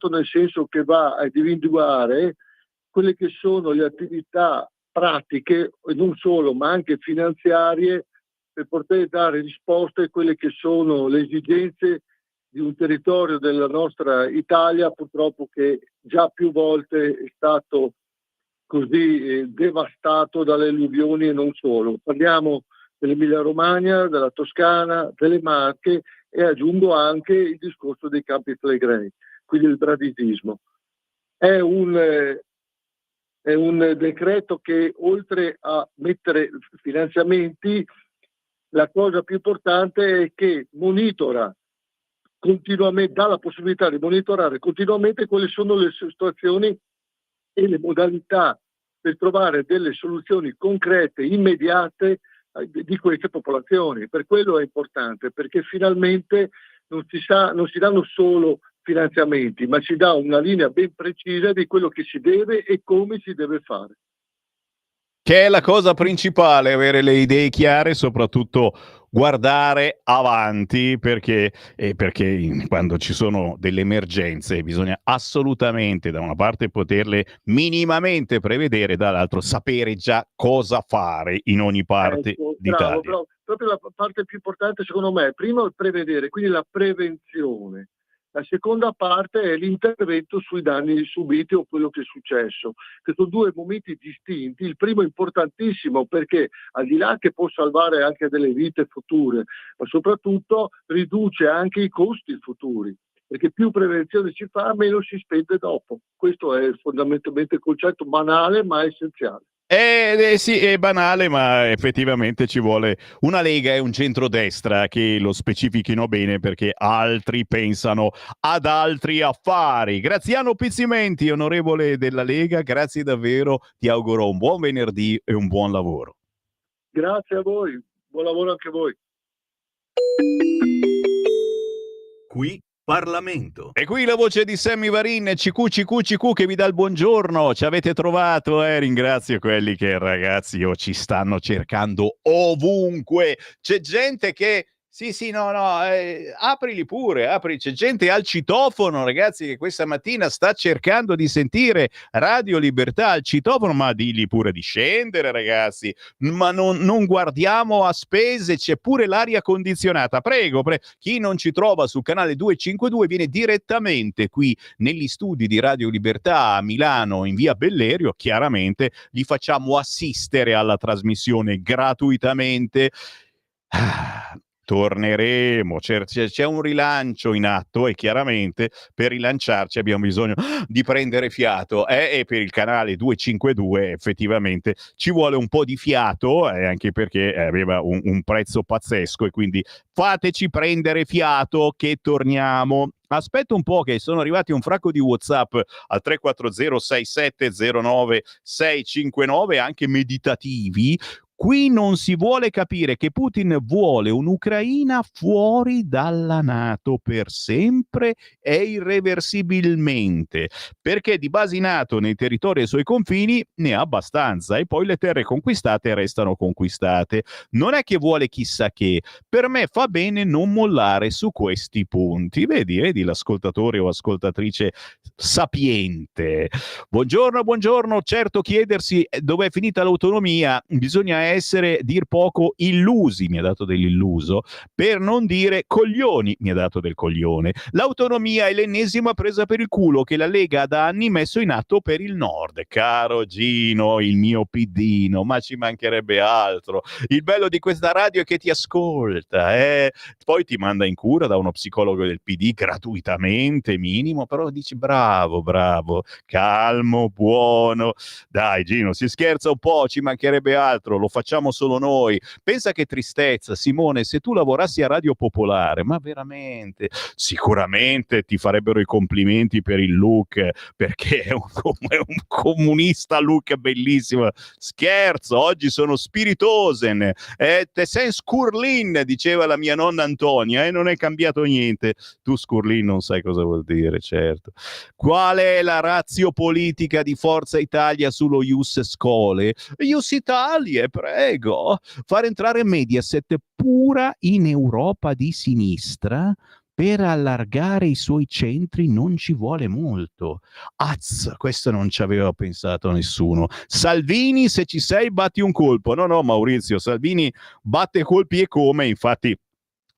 nel senso che va ad individuare quelle che sono le attività pratiche, e non solo, ma anche finanziarie, per poter dare risposte a quelle che sono le esigenze di un territorio della nostra Italia, purtroppo, che già più volte è stato così devastato dalle alluvioni, e non solo. Parliamo dell'Emilia Romagna, della Toscana, delle Marche, e aggiungo anche il discorso dei Campi Flegrei, quindi il bradisismo. È un decreto che, oltre a mettere finanziamenti, la cosa più importante è che monitora continuamente, dà la possibilità di monitorare continuamente quali sono le situazioni e le modalità per trovare delle soluzioni concrete, immediate, di queste popolazioni. Per quello è importante, perché finalmente non si danno solo finanziamenti, ma si dà una linea ben precisa di quello che si deve e come si deve fare. Che è la cosa principale, avere le idee chiare e soprattutto guardare avanti, perché quando ci sono delle emergenze bisogna assolutamente da una parte poterle minimamente prevedere, dall'altro sapere già cosa fare in ogni parte d'Italia. Bravo, proprio la parte più importante secondo me, prima il prevedere, quindi la prevenzione. La seconda parte è l'intervento sui danni subiti o quello che è successo, che sono due momenti distinti. Il primo è importantissimo perché al di là che può salvare anche delle vite future, ma soprattutto riduce anche i costi futuri, perché più prevenzione si fa, meno si spende dopo. Questo è fondamentalmente il concetto banale ma essenziale. Sì, è banale, ma effettivamente ci vuole una Lega e un centrodestra che lo specifichino bene, perché altri pensano ad altri affari. Graziano Pizzimenti, onorevole della Lega, grazie davvero, ti auguro un buon venerdì e un buon lavoro. Grazie a voi, buon lavoro anche a voi. Qui Parlamento. E qui la voce di Sammy Varin, CQ che vi dà il buongiorno. Ci avete trovato, ringrazio quelli che, ragazzi, ci stanno cercando ovunque. C'è gente che aprili pure, c'è gente al citofono, ragazzi, che questa mattina sta cercando di sentire Radio Libertà al citofono, ma digli pure di scendere, ragazzi, ma non guardiamo a spese, c'è pure l'aria condizionata, prego, chi non ci trova sul canale 252 viene direttamente qui negli studi di Radio Libertà a Milano in via Bellerio, chiaramente gli facciamo assistere alla trasmissione gratuitamente. Torneremo, c'è un rilancio in atto e chiaramente per rilanciarci abbiamo bisogno di prendere fiato e per il canale 252 effettivamente ci vuole un po' di fiato, anche perché aveva un prezzo pazzesco, e quindi fateci prendere fiato che torniamo. Aspetta un po' che sono arrivati un fracco di WhatsApp al 340 6709 659, anche meditativi. Qui non si vuole capire che Putin vuole un'Ucraina fuori dalla NATO per sempre e irreversibilmente, perché di basi NATO nei territori e suoi confini ne ha abbastanza, e poi le terre conquistate restano conquistate. Non è che vuole chissà che, per me fa bene non mollare su questi punti. Vedi l'ascoltatore o ascoltatrice sapiente. Buongiorno, certo chiedersi dove è finita l'autonomia bisogna essere dir poco illusi, mi ha dato dell'illuso, per non dire coglioni, mi ha dato del coglione. L'autonomia è l'ennesima presa per il culo che la Lega ha da anni messo in atto per il Nord. Caro Gino, il mio piddino, ma ci mancherebbe altro. Il bello di questa radio è che ti ascolta, poi ti manda in cura da uno psicologo del PD gratuitamente, minimo, però dici bravo, calmo, buono. Dai Gino, si scherza un po', ci mancherebbe altro, lo facciamo solo noi. Pensa che tristezza, Simone, se tu lavorassi a Radio Popolare, ma veramente, sicuramente ti farebbero i complimenti per il look, perché è un comunista look bellissimo. Scherzo, oggi sono spiritosen, te sei Scurlin, diceva la mia nonna Antonia, e non è cambiato niente. Tu Scurlin non sai cosa vuol dire, certo. Qual è la ratio politica di Forza Italia sullo Ius Schole? Ius Italia, prego. Far entrare Mediaset pura in Europa di sinistra per allargare i suoi centri non ci vuole molto. Questo non ci aveva pensato nessuno. Salvini, se ci sei, batti un colpo. No, Maurizio, Salvini batte colpi e come, infatti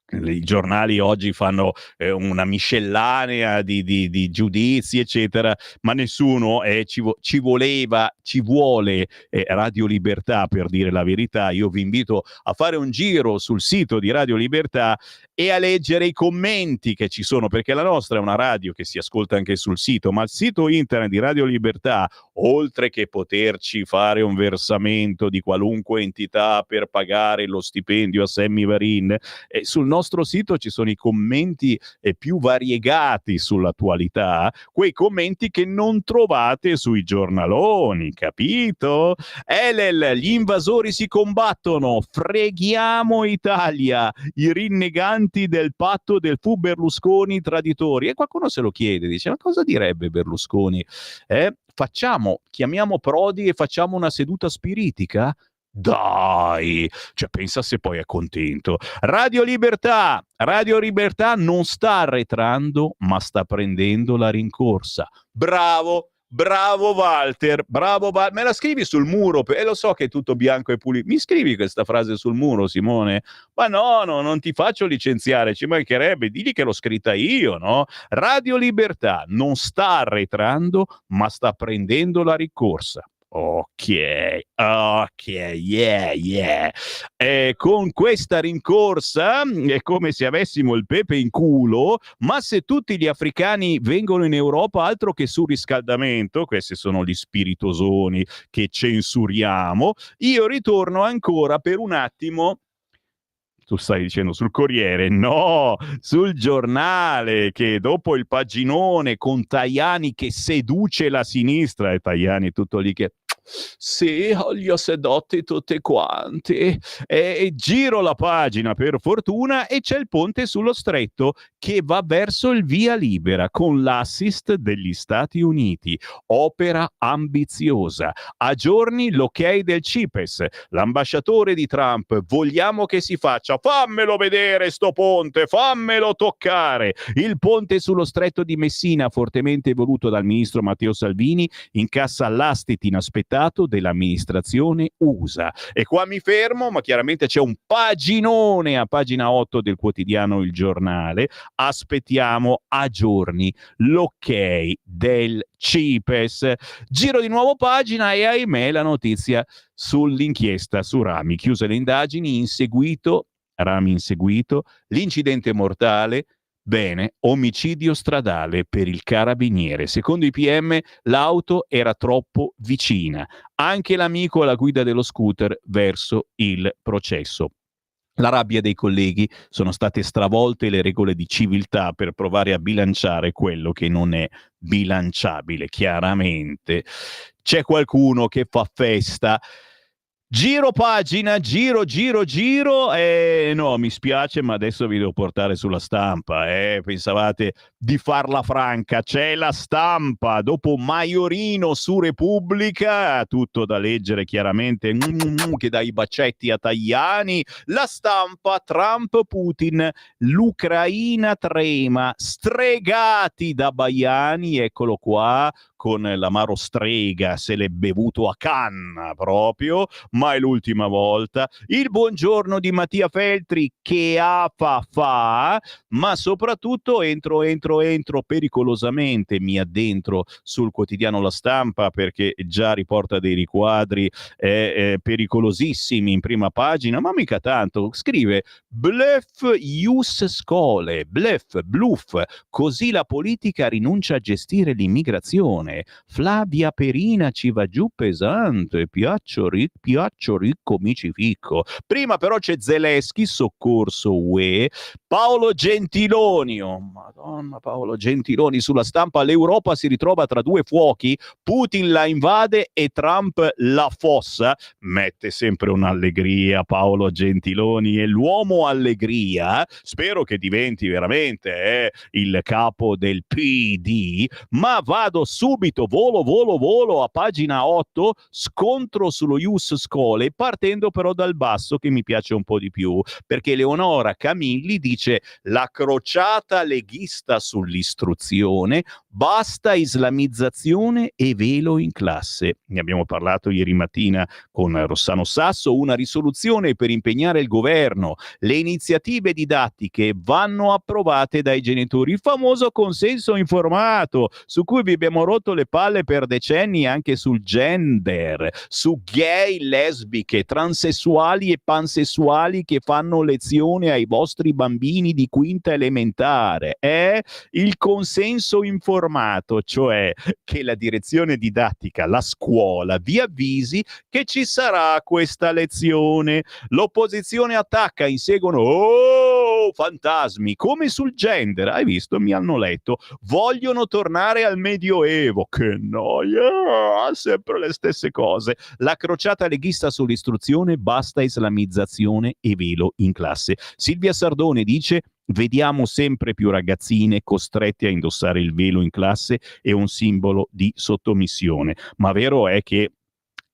i giornali oggi fanno una miscellanea di giudizi eccetera, ma nessuno ci vuole Radio Libertà, per dire la verità. Io vi invito a fare un giro sul sito di Radio Libertà e a leggere i commenti che ci sono, perché la nostra è una radio che si ascolta anche sul sito, ma il sito internet di Radio Libertà, oltre che poterci fare un versamento di qualunque entità per pagare lo stipendio a Sammy Varin, sul nostro sito ci sono i commenti più variegati sull'attualità, quei commenti che non trovate sui giornaloni, capito? Elel, gli invasori si combattono, freghiamo Italia, i rinneganti del patto del fu Berlusconi traditori. E qualcuno se lo chiede, dice, ma cosa direbbe Berlusconi? Chiamiamo Prodi e facciamo una seduta spiritica? Dai, cioè pensa se poi è contento. Radio Libertà non sta arretrando, ma sta prendendo la rincorsa. Bravo Walter, me la scrivi sul muro, e lo so che è tutto bianco e pulito, mi scrivi questa frase sul muro, Simone? Ma no, non ti faccio licenziare, ci mancherebbe, digli che l'ho scritta io, no? Radio Libertà non sta arretrando, ma sta prendendo la rincorsa. Ok, yeah. Con questa rincorsa è come se avessimo il pepe in culo, ma se tutti gli africani vengono in Europa, altro che surriscaldamento, questi sono gli spiritosoni che censuriamo, io ritorno ancora per un attimo. Tu stai dicendo sul Corriere? No, sul Giornale, che dopo il paginone con Tajani che seduce la sinistra, e Tajani tutto lì che sì, li ho sedotti tutti quanti, e giro la pagina per fortuna e c'è il ponte sullo stretto che va verso il via libera con l'assist degli Stati Uniti, opera ambiziosa, a giorni l'ok del CIPES, l'ambasciatore di Trump, vogliamo che si faccia, fammelo vedere sto ponte, fammelo toccare. Il ponte sullo stretto di Messina, fortemente voluto dal ministro Matteo Salvini, incassa l'astiti inaspettato dell'amministrazione USA. E qua mi fermo, ma chiaramente c'è un paginone a pagina 8 del quotidiano Il Giornale. Aspettiamo a giorni l'ok del CIPES. Giro di nuovo pagina e ahimè la notizia sull'inchiesta su Rami. Chiuse le indagini, Rami inseguito, l'incidente mortale. Bene, omicidio stradale per il carabiniere. Secondo i PM l'auto era troppo vicina. Anche l'amico alla guida dello scooter verso il processo. La rabbia dei colleghi, sono state stravolte le regole di civiltà per provare a bilanciare quello che non è bilanciabile. Chiaramente c'è qualcuno che fa festa. Giro pagina, giro, no, mi spiace, ma adesso vi devo portare sulla Stampa, pensavate di farla franca, c'è la Stampa, dopo Maiorino su Repubblica, tutto da leggere chiaramente, che dà i bacetti a Tajani, la Stampa, Trump, Putin, l'Ucraina trema, stregati da Baiani, eccolo qua, con l'amaro strega, se l'è bevuto a canna proprio, ma è l'ultima volta. Il buongiorno di Mattia Feltri che fa, ma soprattutto entro pericolosamente, mi addentro sul quotidiano La Stampa perché già riporta dei riquadri pericolosissimi in prima pagina, ma mica tanto. Scrive bluff ius scholae, bluff, così la politica rinuncia a gestire l'immigrazione. Flavia Perina ci va giù pesante, piaccio ricco mi ci ficco. Prima però c'è Zelensky, soccorso UE, Paolo Gentiloni, oh madonna, Paolo Gentiloni sulla Stampa, l'Europa si ritrova tra due fuochi, Putin la invade e Trump la fossa, mette sempre un'allegria Paolo Gentiloni, e l'uomo allegria, spero che diventi veramente il capo del PD, ma vado subito, volo a pagina 8, scontro sullo ius scholae, partendo però dal basso che mi piace un po' di più, perché Leonora Camilli dice la crociata leghista sull'istruzione, basta islamizzazione e velo in classe. Ne abbiamo parlato ieri mattina con Rossano Sasso, una risoluzione per impegnare il governo, le iniziative didattiche vanno approvate dai genitori, il famoso consenso informato su cui vi abbiamo rotto le palle per decenni anche sul gender, su gay, lesbiche, transessuali e pansessuali che fanno lezione ai vostri bambini di quinta elementare. È il consenso informato, cioè che la direzione didattica, la scuola, vi avvisi che ci sarà questa lezione. L'opposizione attacca, inseguono Oh, fantasmi, come sul gender, hai visto? Mi hanno letto. Vogliono tornare al Medioevo. Che noia, sempre le stesse cose. La crociata leghista sull'istruzione, basta islamizzazione e velo in classe. Silvia Sardone dice: vediamo sempre più ragazzine costrette a indossare il velo in classe, è un simbolo di sottomissione. Ma vero è che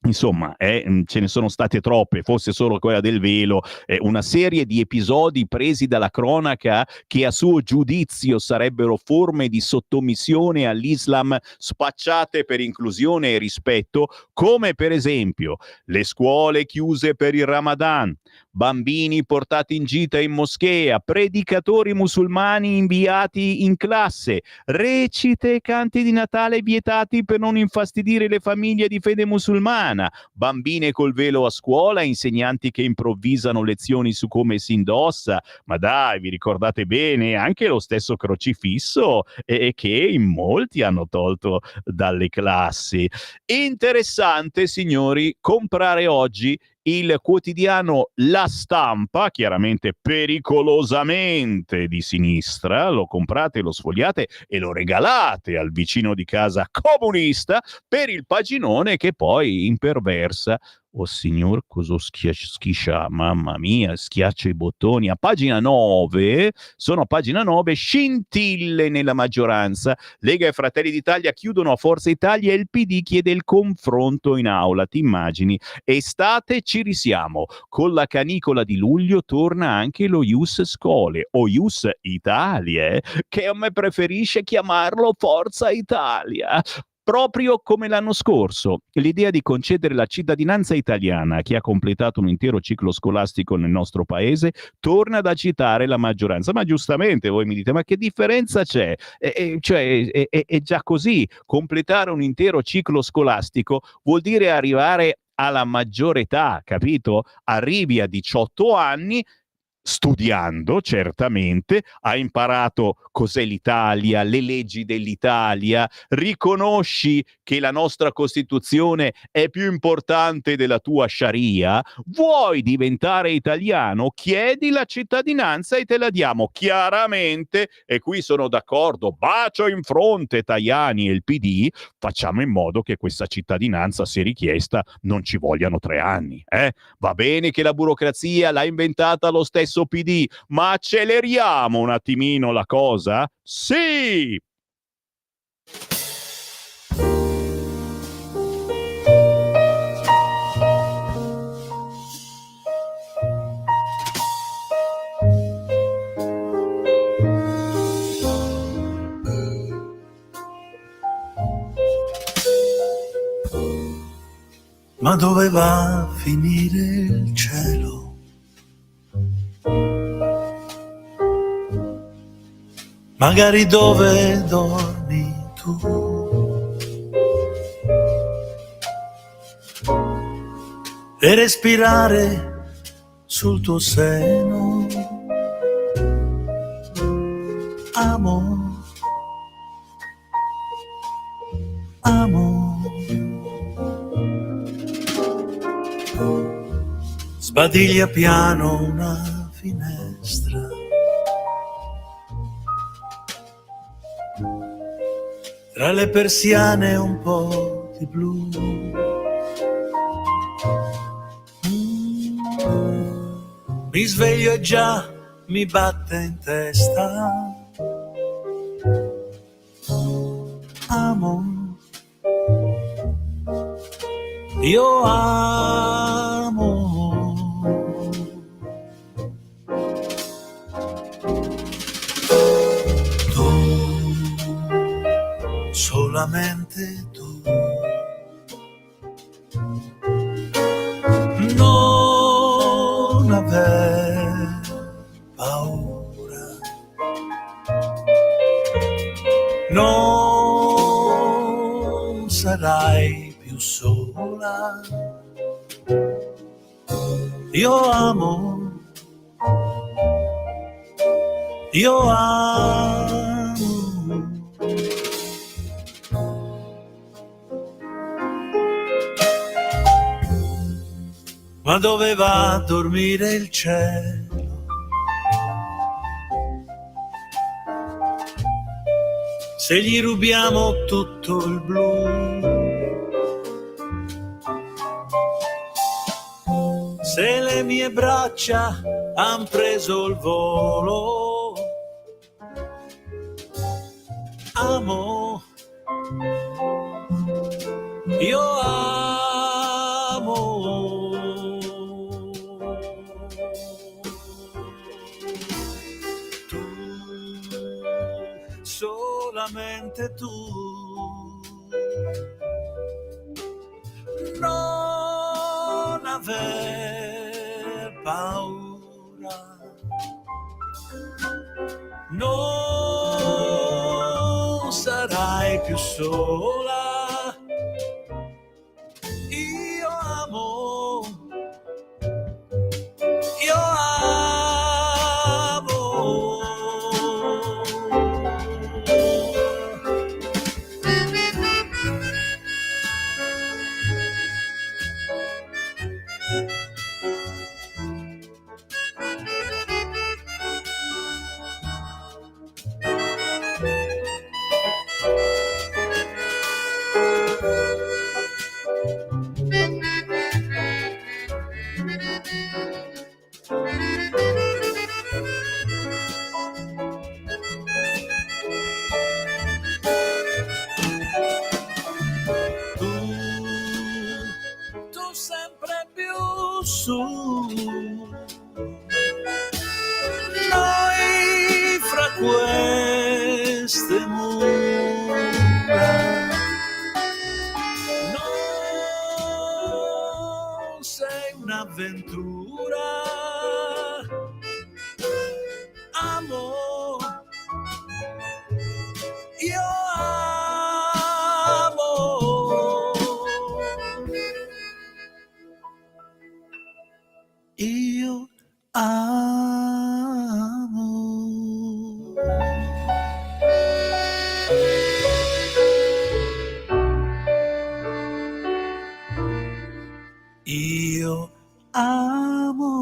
insomma, ce ne sono state troppe, forse solo quella del velo, una serie di episodi presi dalla cronaca che a suo giudizio sarebbero forme di sottomissione all'Islam spacciate per inclusione e rispetto, come per esempio le scuole chiuse per il Ramadan, bambini portati in gita in moschea, predicatori musulmani inviati in classe, recite e canti di Natale vietati per non infastidire le famiglie di fede musulmana, bambine col velo a scuola, insegnanti che improvvisano lezioni su come si indossa, ma dai, vi ricordate bene, anche lo stesso crocifisso che in molti hanno tolto dalle classi. Interessante, signori, comprare oggi il quotidiano La Stampa, chiaramente pericolosamente di sinistra, lo comprate, lo sfogliate e lo regalate al vicino di casa comunista per il paginone che poi imperversa. Oh signor, cosa schiscia, mamma mia, schiaccia i bottoni. A pagina 9, sono a pagina 9, scintille nella maggioranza. Lega e Fratelli d'Italia chiudono a Forza Italia e il PD chiede il confronto in aula. Ti immagini? Estate, ci risiamo. Con la canicola di luglio torna anche lo Ius Scole, o Ius Italia, che a me preferisce chiamarlo Forza Italia. Proprio come l'anno scorso, l'idea di concedere la cittadinanza italiana a chi ha completato un intero ciclo scolastico nel nostro paese torna ad agitare la maggioranza. Ma giustamente voi mi dite, ma che differenza c'è? È già così. Completare un intero ciclo scolastico vuol dire arrivare alla maggiore età, capito? Arrivi a 18 anni, studiando, certamente, ha imparato cos'è l'Italia, le leggi dell'Italia, riconosci che la nostra Costituzione è più importante della tua Sharia, vuoi diventare italiano, chiedi la cittadinanza e te la diamo, chiaramente, e qui sono d'accordo, bacio in fronte Tajani e il PD, facciamo in modo che questa cittadinanza, se richiesta, non ci vogliano 3 anni. Va bene che la burocrazia l'ha inventata lo stesso PD, ma acceleriamo un attimino la cosa? Sì! Ma dove va a finire il cielo? Magari dove dormi tu, e respirare sul tuo seno. Amo, amo, sbadiglia piano una finestra, tra le persiane un po' di blu. Mi sveglio e già mi batte in testa. Amo, io amo. Solamente tu, non aver paura, non sarai più sola. Io amo, io amo. Ma dove va a dormire il cielo? se gli rubiamo tutto il blu. Se le mie braccia han preso il volo, amo, io amo. Tu, solamente tu, non aver paura, non sarai più sola. Io amo, io amo. Tu sempre più su, noi fra queste mura, non sei un'avventura, amo, io amo. Io amo. Io amo.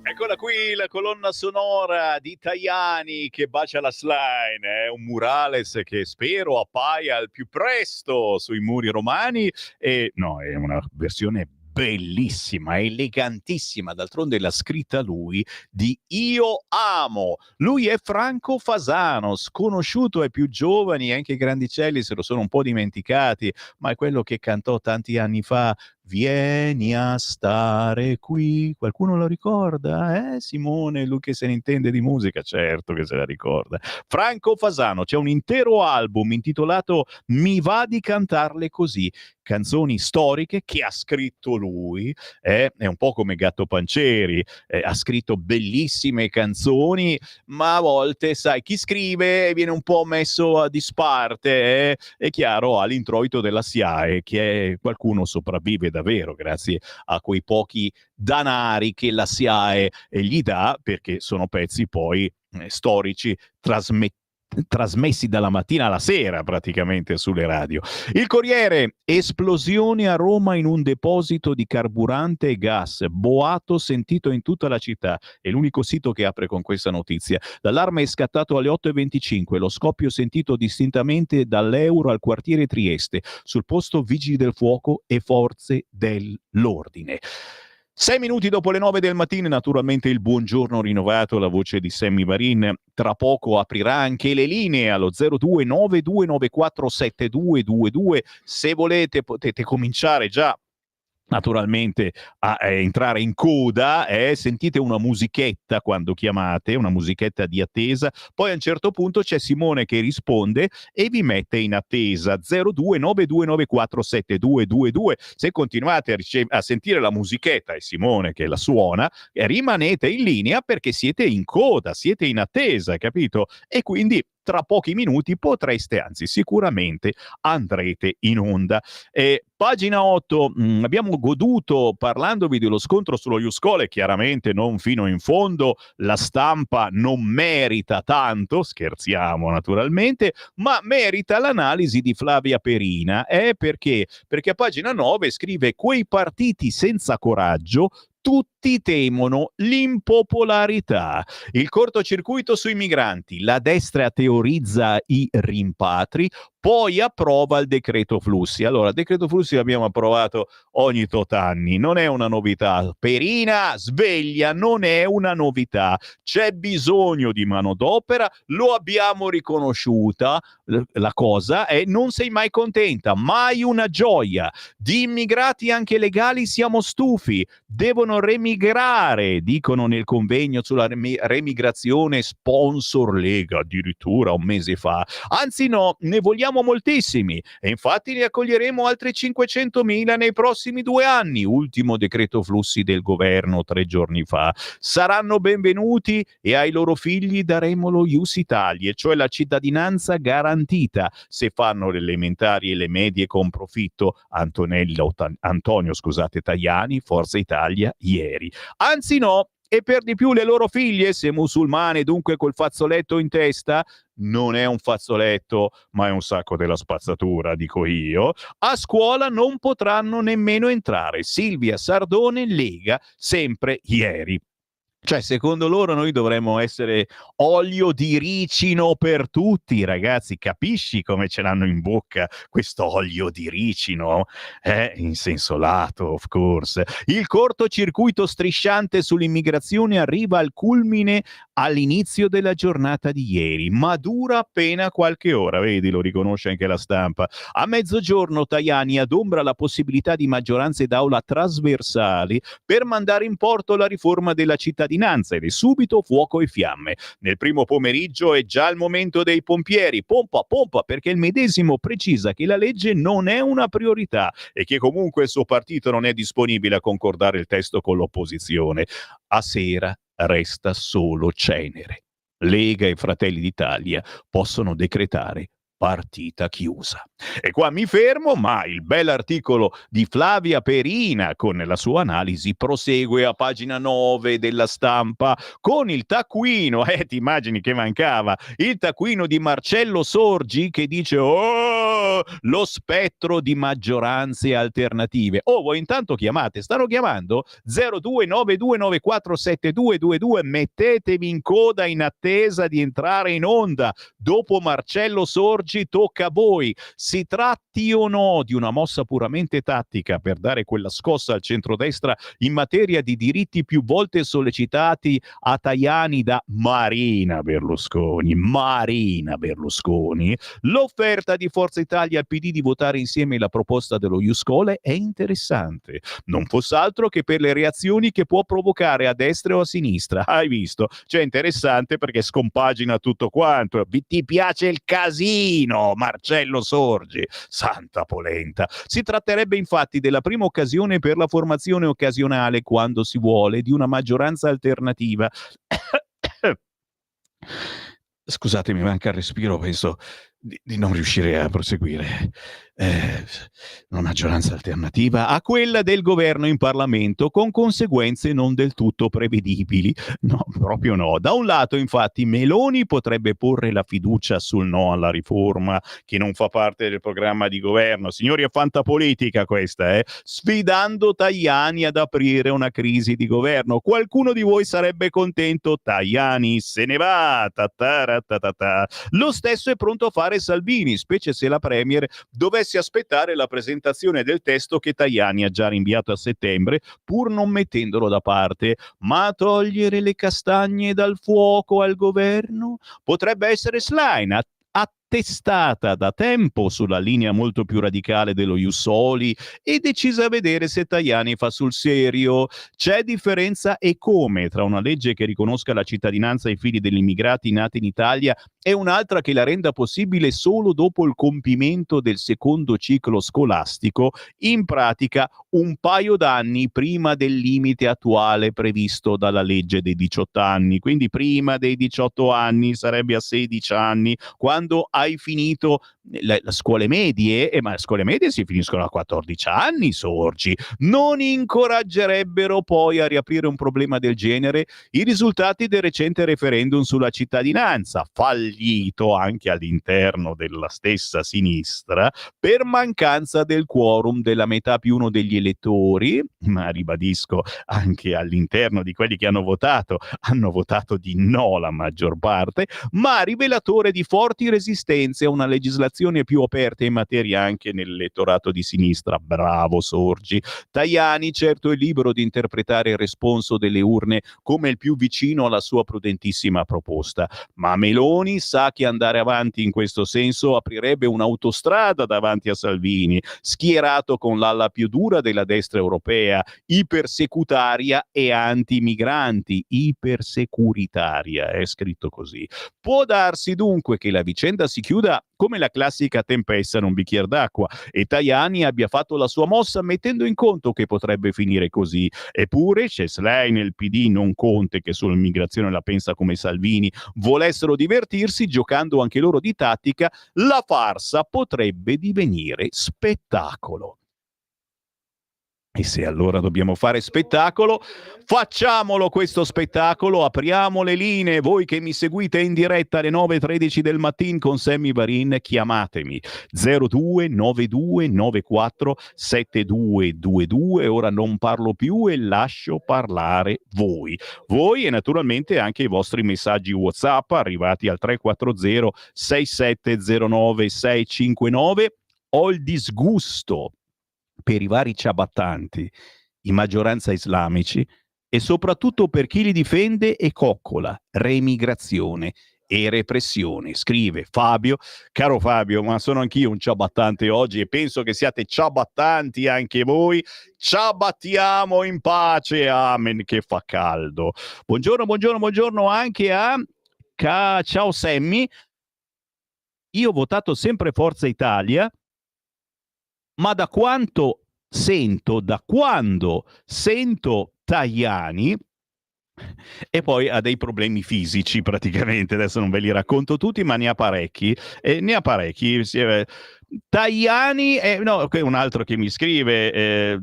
Eccola qui la colonna sonora di Tajani che bacia la slime, è un murales che spero appaia al più presto sui muri romani e no, è una versione bellissima, elegantissima, d'altronde l'ha scritta lui, di Io amo. Lui è Franco Fasano, sconosciuto ai più giovani, anche i grandicelli se lo sono un po' dimenticati, ma è quello che cantò tanti anni fa Vieni a stare qui. Qualcuno lo ricorda? Simone, lui che se ne intende di musica, certo che se la ricorda. Franco Fasano, c'è un intero album intitolato Mi va di cantarle così, canzoni storiche che ha scritto lui, è un po' come Gatto Pancieri, ha scritto bellissime canzoni, ma a volte, sai, chi scrive viene un po' messo a disparte, è chiaro, all'introito della SIAE, che qualcuno sopravvive davvero grazie a quei pochi danari che la SIAE gli dà, perché sono pezzi poi storici trasmessi dalla mattina alla sera praticamente sulle radio. Il Corriere: esplosione a Roma in un deposito di carburante e gas, boato sentito in tutta la città, è l'unico sito che apre con questa notizia. L'allarme è scattato alle 8:25, lo scoppio sentito distintamente dall'Euro al quartiere Trieste, sul posto vigili del fuoco e forze dell'ordine. 6 minuti dopo le 9 del mattino, naturalmente il buongiorno rinnovato, la voce di Sammy Varin. Tra poco aprirà anche le linee allo 0292947222. Se volete potete cominciare già naturalmente a entrare in coda, sentite una musichetta quando chiamate, una musichetta di attesa, poi a un certo punto c'è Simone che risponde e vi mette in attesa. 0292947222. Se continuate a sentire la musichetta e Simone che la suona, rimanete in linea perché siete in coda, siete in attesa, capito? E quindi tra pochi minuti potreste, anzi sicuramente andrete in onda. Pagina 8, abbiamo goduto parlandovi dello scontro sullo Iuscole, chiaramente non fino in fondo, la stampa non merita tanto, scherziamo naturalmente, ma merita l'analisi di Flavia Perina, perché a pagina 9 scrive: quei partiti senza coraggio tutti temono l'impopolarità. Il cortocircuito sui migranti, la destra teorizza i rimpatri, poi approva il decreto flussi. Allora, il decreto flussi l'abbiamo approvato ogni tot anni, non è una novità. Perina, sveglia, non è una novità. C'è bisogno di manodopera, lo abbiamo riconosciuta, la cosa è non sei mai contenta, mai una gioia. Di immigrati anche legali siamo stufi, devono remigrare, dicono nel convegno sulla remigrazione sponsor Lega, addirittura un mese fa. Anzi no, ne vogliamo moltissimi e infatti ne accoglieremo altri 500.000 nei prossimi 2 anni, ultimo decreto flussi del governo 3 giorni fa. Saranno benvenuti e ai loro figli daremo lo Ius Italia, cioè la cittadinanza garantita se fanno le elementari e le medie con profitto. Antonio Tajani, Forza Italia, ieri. Anzi no, e per di più le loro figlie, se musulmane dunque col fazzoletto in testa, non è un fazzoletto ma è un sacco della spazzatura, dico io, a scuola non potranno nemmeno entrare. Silvia Sardone, Lega, sempre ieri. Cioè, secondo loro noi dovremmo essere olio di ricino per tutti, ragazzi. Capisci come ce l'hanno in bocca questo olio di ricino? In senso lato, of course. Il cortocircuito strisciante sull'immigrazione arriva al culmine all'inizio della giornata di ieri, ma dura appena qualche ora. Vedi, lo riconosce anche la stampa. A mezzogiorno Tajani adombra la possibilità di maggioranze d'aula trasversali per mandare in porto la riforma della cittadinanza ed è subito fuoco e fiamme. Nel primo pomeriggio è già il momento dei pompieri, pompa, perché il medesimo precisa che la legge non è una priorità e che comunque il suo partito non è disponibile a concordare il testo con l'opposizione. A sera resta solo cenere. Lega e Fratelli d'Italia possono decretare partita chiusa. E qua mi fermo, ma il bell'articolo di Flavia Perina con la sua analisi prosegue a pagina 9 della Stampa con il taccuino, ti immagini che mancava, il taccuino di Marcello Sorgi che dice lo spettro di maggioranze alternative. Voi intanto chiamate, stanno chiamando 0292947222, mettetevi in coda in attesa di entrare in onda. Dopo Marcello Sorgi tocca a voi. Si tratti o no di una mossa puramente tattica per dare quella scossa al centrodestra in materia di diritti più volte sollecitati a Tajani da Marina Berlusconi, l'offerta di Forza Italia al PD di votare insieme la proposta dello Ius Scholae è interessante, non fosse altro che per le reazioni che può provocare a destra o a sinistra. Hai visto? Cioè, interessante perché scompagina tutto quanto. Ti piace il casino, Marcello Sorgi, santa polenta. Si tratterebbe infatti della prima occasione per la formazione occasionale, quando si vuole, di una maggioranza alternativa. Scusate, mi manca il respiro, penso di non riuscire a proseguire. Una maggioranza alternativa a quella del governo in Parlamento, con conseguenze non del tutto prevedibili. No, proprio no. Da un lato, infatti, Meloni potrebbe porre la fiducia sul no alla riforma, che non fa parte del programma di governo. Signori, è fantapolitica questa, sfidando Tajani ad aprire una crisi di governo. Qualcuno di voi sarebbe contento? Tajani se ne va. Lo stesso è pronto a fare Salvini, specie se la Premier dovesse aspettare la presentazione del testo che Tajani ha già rinviato a settembre, pur non mettendolo da parte. Ma togliere le castagne dal fuoco al governo potrebbe essere Schlein, attestata da tempo sulla linea molto più radicale dello Ius Soli e decisa a vedere se Tajani fa sul serio. C'è differenza e come tra una legge che riconosca la cittadinanza ai figli degli immigrati nati in Italia e un'altra che la renda possibile solo dopo il compimento del secondo ciclo scolastico, in pratica un paio d'anni prima del limite attuale previsto dalla legge dei 18 anni. Quindi prima dei 18 anni, sarebbe a 16 anni, quando hai finito le scuole medie, ma le scuole medie si finiscono a 14 anni, Sorgi. Non incoraggerebbero poi a riaprire un problema del genere i risultati del recente referendum sulla cittadinanza, fallito anche all'interno della stessa sinistra per mancanza del quorum della metà più uno degli elettori, ma ribadisco anche all'interno di quelli che hanno votato di no la maggior parte, ma rivelatore di forti resistenze a una legislazione più aperta in materia anche nell'elettorato di sinistra. Bravo Sorgi. Tajani certo è libero di interpretare il responso delle urne come il più vicino alla sua prudentissima proposta, ma Meloni sa che andare avanti in questo senso aprirebbe un'autostrada davanti a Salvini, schierato con l'ala più dura della destra europea, ipersecutaria e anti-migranti, ipersecuritaria, è scritto così. Può darsi dunque che la vicenda si chiuda come la classica tempesta in un bicchiere d'acqua e Tajani abbia fatto la sua mossa mettendo in conto che potrebbe finire così. Eppure Cesslei nel PD, non Conte che sull'immigrazione la pensa come Salvini, volessero divertirsi giocando anche loro di tattica, la farsa potrebbe divenire spettacolo. E se allora dobbiamo fare spettacolo, facciamolo questo spettacolo, apriamo le linee, voi che mi seguite in diretta alle 9:13 del mattino con Sammy Varin, chiamatemi 0292947222, ora non parlo più e lascio parlare voi e naturalmente anche i vostri messaggi WhatsApp arrivati al 340 6709 659. Ho il disgusto per i vari ciabattanti, in maggioranza islamici, e soprattutto per chi li difende e coccola reemigrazione e repressione. Scrive Fabio. Caro Fabio, ma sono anch'io un ciabattante oggi e penso che siate ciabattanti anche voi. Ciabattiamo in pace, amen, che fa caldo. Buongiorno anche a ciao Sammy. Io ho votato sempre Forza Italia, ma da quando sento Tajani, e poi ha dei problemi fisici praticamente, adesso non ve li racconto tutti, ma ne ha parecchi. Tajani, no, un altro che mi scrive,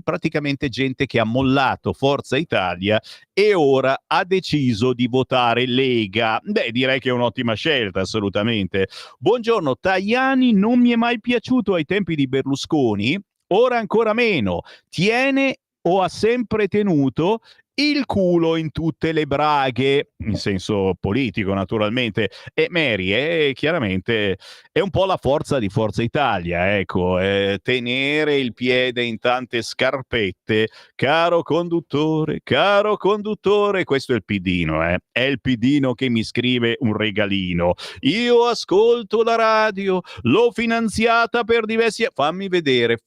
praticamente gente che ha mollato Forza Italia e ora ha deciso di votare Lega. Beh, direi che è un'ottima scelta, assolutamente. Buongiorno, Tajani non mi è mai piaciuto ai tempi di Berlusconi, ora ancora meno. Tiene o ha sempre tenuto il culo in tutte le braghe, in senso politico naturalmente, e Mary chiaramente è un po' la forza di Forza Italia, ecco, tenere il piede in tante scarpette, caro conduttore, questo è il pidino, è il pidino che mi scrive un regalino. Io ascolto la radio, l'ho finanziata per diversi... Fammi vedere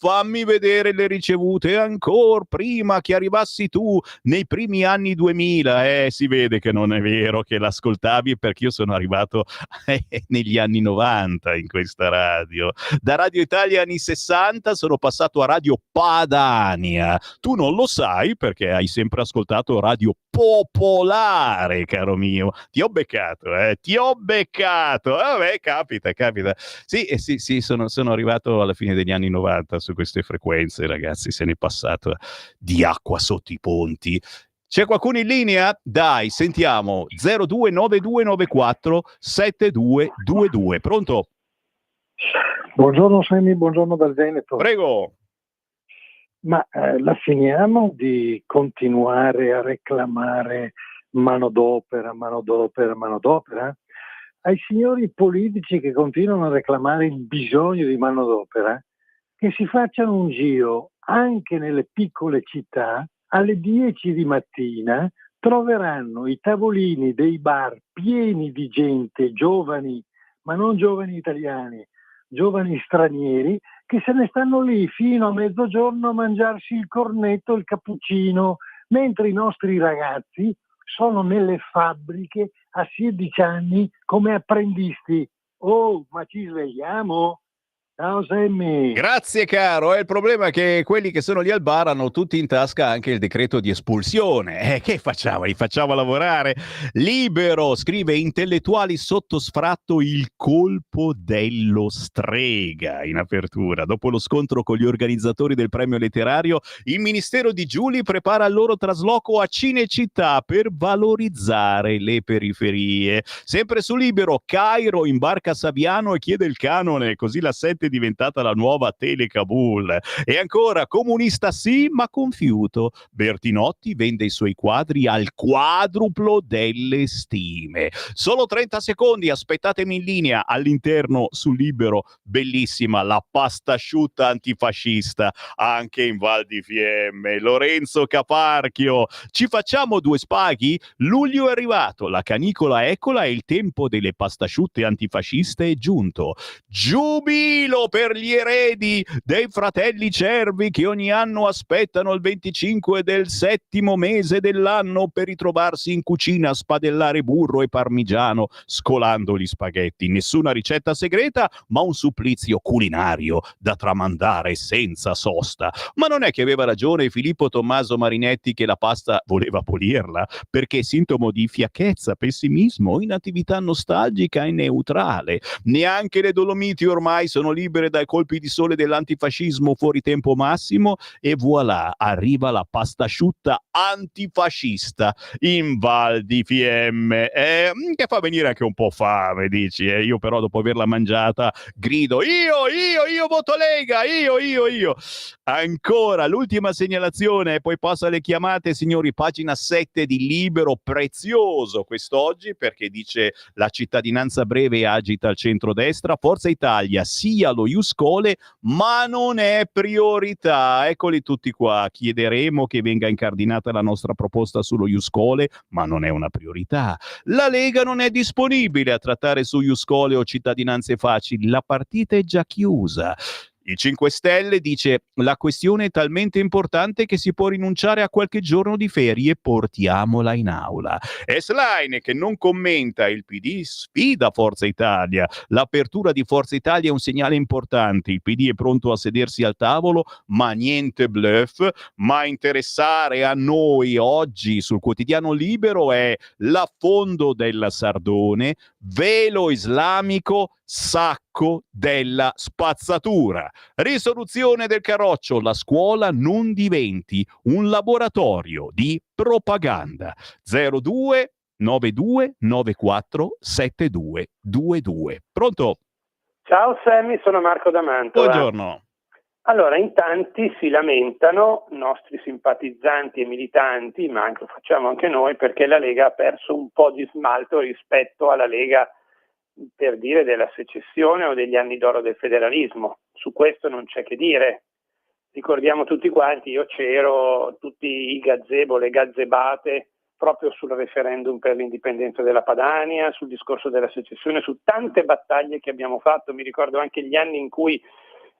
le ricevute ancora prima che arrivassi tu nei primi anni 2000. Si vede che non è vero che l'ascoltavi, perché io sono arrivato negli anni 90 in questa radio. Da Radio Italia anni 60 sono passato a Radio Padania. Tu non lo sai perché hai sempre ascoltato Radio Popolare, caro mio. Ti ho beccato. Vabbè, capita. Sì, sono arrivato alla fine degli anni 90 su queste frequenze, ragazzi, se ne è passato di acqua sotto i ponti. C'è qualcuno in linea? Dai, sentiamo. 0292947222. Pronto? Buongiorno Sammy, buongiorno dal Veneto. Prego. Ma la finiamo di continuare a reclamare manodopera? Ai signori politici che continuano a reclamare il bisogno di manodopera, che si facciano un giro anche nelle piccole città, alle 10 di mattina troveranno i tavolini dei bar pieni di gente, giovani, ma non giovani italiani, giovani stranieri, che se ne stanno lì fino a mezzogiorno a mangiarsi il cornetto, il cappuccino, mentre i nostri ragazzi sono nelle fabbriche a 16 anni come apprendisti. Oh, ma ci svegliamo? Ciao Sammy. Grazie caro, il problema è che quelli che sono lì al bar hanno tutti in tasca anche il decreto di espulsione. Che facciamo? Li facciamo lavorare? Libero, scrive intellettuali sotto sfratto, il colpo dello strega in apertura. Dopo lo scontro con gli organizzatori del premio letterario, il Ministero di Giuli prepara il loro trasloco a Cinecittà per valorizzare le periferie. Sempre su Libero, Cairo imbarca Saviano e chiede il canone, così la 7 è diventata la nuova Tele Kabul. E ancora, comunista sì, ma confiuto. Bertinotti vende i suoi quadri al quadruplo delle stime. Solo 30 secondi, aspettatemi in linea. All'interno su Libero, bellissima la pasta asciutta antifascista, anche in Val di Fiemme. Lorenzo Caparchio, ci facciamo 2 spaghi? Luglio è arrivato, la canicola eccola e il tempo delle pastasciutte antifasciste è giunto. Giubilo per gli eredi dei fratelli Cervi che ogni anno aspettano il 25 del 7° mese dell'anno per ritrovarsi in cucina a spadellare burro e parmigiano scolando gli spaghetti. Nessuna ricetta segreta, ma un supplizio culinario da tramandare senza sosta. Ma non è che aveva ragione Filippo Tommaso Marinetti che la pasta voleva pulirla, perché è sintomo di fiacchezza, pessimismo, inattività nostalgica e neutrale. Neanche le Dolomiti ormai sono libere dai colpi di sole dell'antifascismo fuori tempo massimo e voilà, arriva la pasta asciutta antifascista in Val di Fiemme, che fa venire anche un po' fame, dici, io però dopo averla mangiata grido io voto Lega, io. Ancora l'ultima segnalazione e poi passo alle chiamate, signori. Pagina 7 di Libero, prezioso quest'oggi perché dice la cittadinanza breve agita il centrodestra, Forza Italia sia lo Ius Scholae ma non è priorità. Eccoli tutti qua, chiederemo che venga incardinata la nostra proposta sullo Ius Scholae ma non è una priorità. La Lega non è disponibile a trattare su Ius Scholae o cittadinanze facili, la partita è già chiusa. Il 5 Stelle dice la questione è talmente importante che si può rinunciare a qualche giorno di ferie, portiamola in aula. S-Line che non commenta, il PD sfida Forza Italia, l'apertura di Forza Italia è un segnale importante, il PD è pronto a sedersi al tavolo ma niente bluff, ma interessare a noi oggi sul quotidiano Libero è l'affondo della Sardone, velo islamico, sacco della spazzatura. Risoluzione del Carroccio, la scuola non diventi un laboratorio di propaganda. 02 92 94 7222. Pronto? Ciao Sammy, sono Marco da Mantova. Buongiorno. Allora, in tanti si lamentano, nostri simpatizzanti e militanti, ma lo facciamo anche noi, perché la Lega ha perso un po' di smalto rispetto alla Lega, per dire, della secessione o degli anni d'oro del federalismo. Su questo non c'è che dire. Ricordiamo tutti quanti, io c'ero, tutti i gazebo, le gazzebate, proprio sul referendum per l'indipendenza della Padania, sul discorso della secessione, su tante battaglie che abbiamo fatto. Mi ricordo anche gli anni in cui,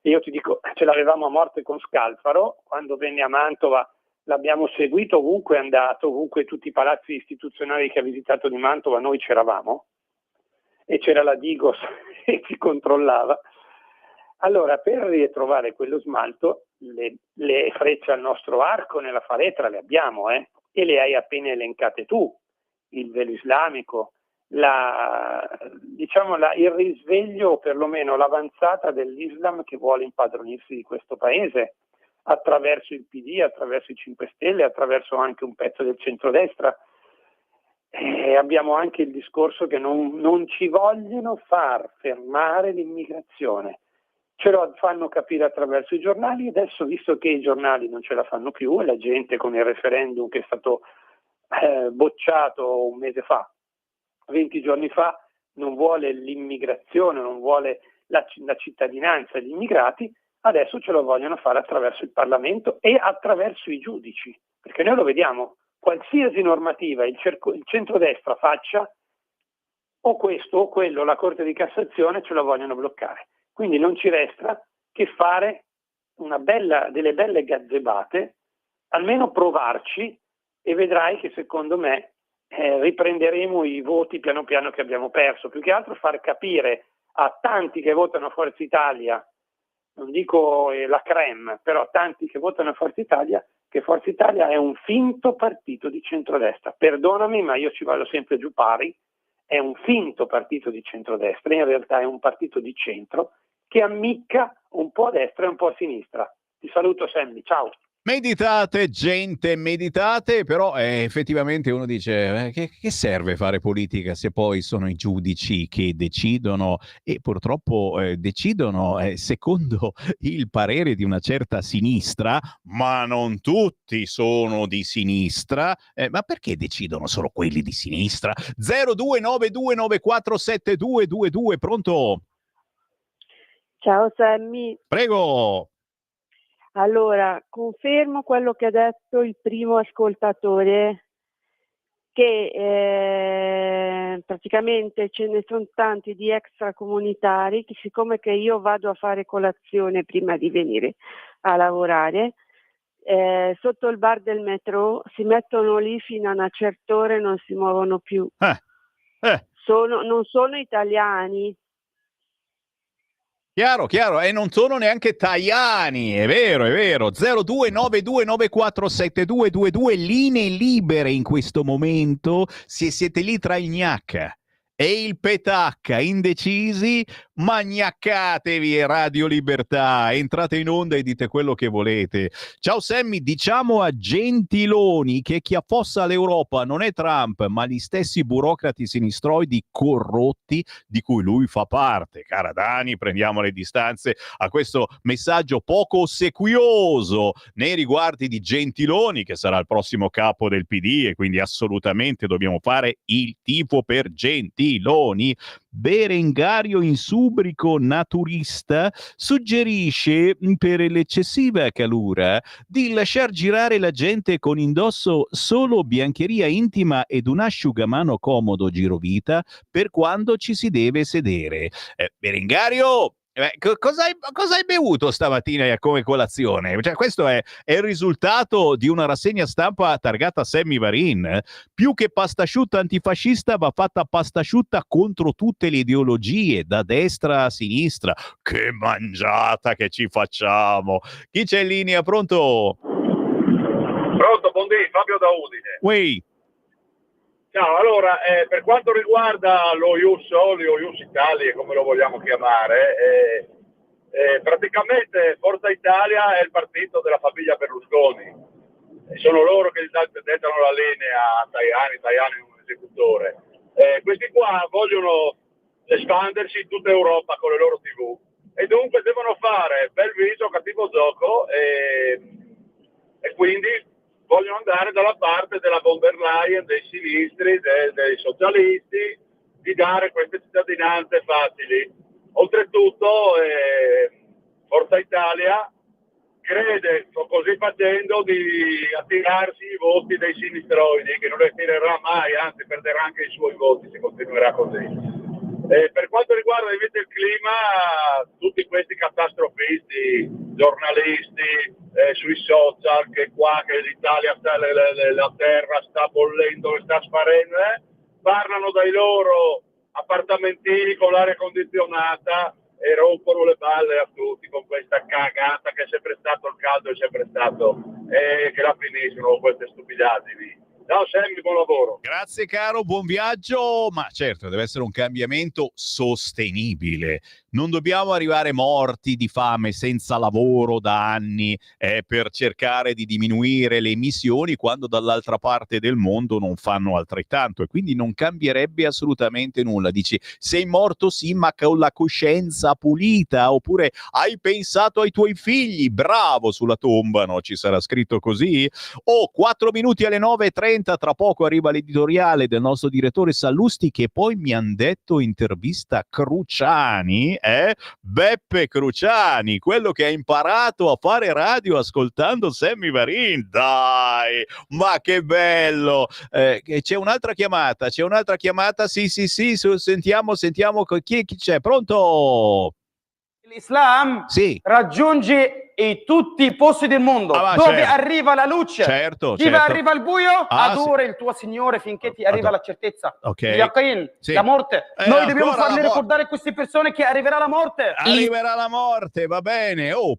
io ti dico, ce l'avevamo a morte con Scalfaro, quando venne a Mantova l'abbiamo seguito ovunque è andato, ovunque tutti i palazzi istituzionali che ha visitato di Mantova noi c'eravamo, e c'era la Digos che ci controllava. Allora, per ritrovare quello smalto, le frecce al nostro arco nella faletra le abbiamo, e le hai appena elencate tu: il velo islamico, il risveglio, o perlomeno l'avanzata dell'Islam che vuole impadronirsi di questo paese attraverso il PD, attraverso i 5 Stelle, attraverso anche un pezzo del centrodestra. Abbiamo anche il discorso che non ci vogliono far fermare l'immigrazione. Ce lo fanno capire attraverso i giornali. Adesso, visto che i giornali non ce la fanno più e la gente con il referendum che è stato bocciato un mese fa, 20 giorni fa, non vuole l'immigrazione, non vuole la cittadinanza degli immigrati, adesso ce lo vogliono fare attraverso il Parlamento e attraverso i giudici, perché noi lo vediamo, qualsiasi normativa il centrodestra faccia, o questo o quello, la Corte di Cassazione ce lo vogliono bloccare. Quindi non ci resta che fare delle belle gazzebate, almeno provarci, e vedrai che secondo me riprenderemo i voti piano piano che abbiamo perso. Più che altro far capire a tanti che votano Forza Italia non dico la crème, però tanti che votano Forza Italia, che Forza Italia è un finto partito di centrodestra. Perdonami, ma io ci vado sempre giù pari, è un finto partito di centrodestra, in realtà è un partito di centro che ammicca un po' a destra e un po' a sinistra. Ti saluto Sammy, ciao. Meditate, gente, meditate, però effettivamente uno dice che serve fare politica se poi sono i giudici che decidono e purtroppo decidono secondo il parere di una certa sinistra, ma non tutti sono di sinistra, ma perché decidono solo quelli di sinistra? 0292947222, pronto? Ciao Sammy. Prego. Allora, confermo quello che ha detto il primo ascoltatore, che praticamente ce ne sono tanti di extracomunitari che, siccome che io vado a fare colazione prima di venire a lavorare, sotto il bar del metro si mettono lì fino a una certa ora e non si muovono più. Non sono italiani. Chiaro, e non sono neanche tajani, è vero, 0292947222, linee libere in questo momento, se siete lì tra il gnacca e il petacca indecisi, magnaccatevi Radio Libertà, entrate in onda e dite quello che volete. Ciao Sammy, diciamo a Gentiloni che chi affossa l'Europa non è Trump, ma gli stessi burocrati sinistroidi corrotti di cui lui fa parte. Cara Dani, prendiamo le distanze a questo messaggio poco ossequioso nei riguardi di Gentiloni, che sarà il prossimo capo del PD, e quindi assolutamente dobbiamo fare il tifo per Gentiloni. Berengario Insubrico naturista suggerisce, per l'eccessiva calura, di lasciar girare la gente con indosso solo biancheria intima ed un asciugamano comodo girovita per quando ci si deve sedere. Berengario, cosa hai bevuto stamattina come colazione? Cioè, questo è il risultato di una rassegna stampa targata Sammy Varin. Più che pasta asciutta antifascista va fatta pasta asciutta contro tutte le ideologie, da destra a sinistra. Che mangiata che ci facciamo! Chi c'è in linea? Pronto? Pronto, buondì, Fabio da Udine. Uè. Ciao, allora, per quanto riguarda lo Ius Soli o Ius Italia, come lo vogliamo chiamare, praticamente Forza Italia è il partito della famiglia Berlusconi. Sono loro che dettano la linea a Tajani è un esecutore. Questi qua vogliono espandersi in tutta Europa con le loro TV e dunque devono fare bel viso, cattivo gioco e quindi vogliono andare dalla parte della von der Leyen, dei sinistri, dei socialisti, di dare queste cittadinanze facili. Oltretutto Forza Italia crede, così facendo, di attirarsi i voti dei sinistroidi, che non li attirerà mai, anzi perderà anche i suoi voti se continuerà così. Per quanto riguarda invece il clima, tutti questi catastrofisti, giornalisti sui social, che l'Italia la terra sta bollendo e sta sparendo, parlano dai loro appartamentini con l'aria condizionata e rompono le balle a tutti con questa cagata che è sempre stato il caldo, è sempre stato, che la finiscono queste stupidaggini. Ciao Sammy, buon lavoro. Grazie caro, buon viaggio, ma certo deve essere un cambiamento sostenibile. Non dobbiamo arrivare morti di fame senza lavoro da anni per cercare di diminuire le emissioni quando dall'altra parte del mondo non fanno altrettanto, e quindi non cambierebbe assolutamente nulla. Dici, sei morto sì, ma con la coscienza pulita, oppure hai pensato ai tuoi figli, bravo, sulla tomba, no? Ci sarà scritto così? 4 minuti alle 9:30, tra poco arriva l'editoriale del nostro direttore Sallusti, che poi mi han detto intervista Cruciani, Beppe Cruciani, quello che ha imparato a fare radio ascoltando Sammy Varin. Dai, ma che bello! C'è un'altra chiamata, sì, sentiamo chi c'è, pronto? L'Islam sì. raggiunge in tutti i posti del mondo, dove certo. arriva la luce, Certo, dove certo. arriva il buio, Ah, adora il tuo Signore finché ti arriva la certezza, Ok. il yaqeen, Sì. la morte. Noi dobbiamo farle ricordare a queste persone che arriverà la morte. Arriverà la morte, va bene. Oh,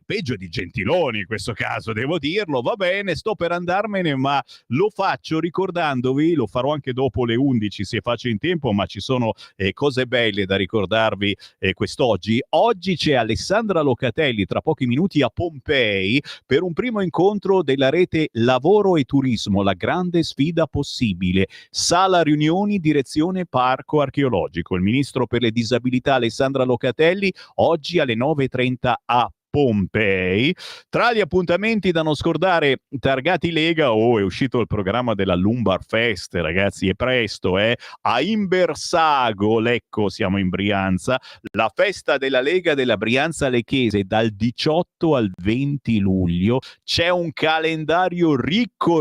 peggio di Gentiloni in questo caso, devo dirlo. Va bene, sto per andarmene, ma lo faccio ricordandovi, lo farò anche dopo le 11 se faccio in tempo, ma ci sono cose belle da ricordarvi quest'oggi. Oggi c'è Alessandra Locatelli, tra pochi minuti a Pompei, per un primo incontro della rete Lavoro e Turismo, la grande sfida possibile. Sala riunioni, direzione Parco Archeologico. Il ministro per le disabilità Alessandra Locatelli oggi alle 9:30 a Pompei. Tra gli appuntamenti da non scordare, Targati Lega, è uscito il programma della Lumbar Fest, ragazzi, è presto, a Imbersago, Lecco, siamo in Brianza, la festa della Lega della Brianza Lecchese dal 18 al 20 luglio, c'è un calendario ricco,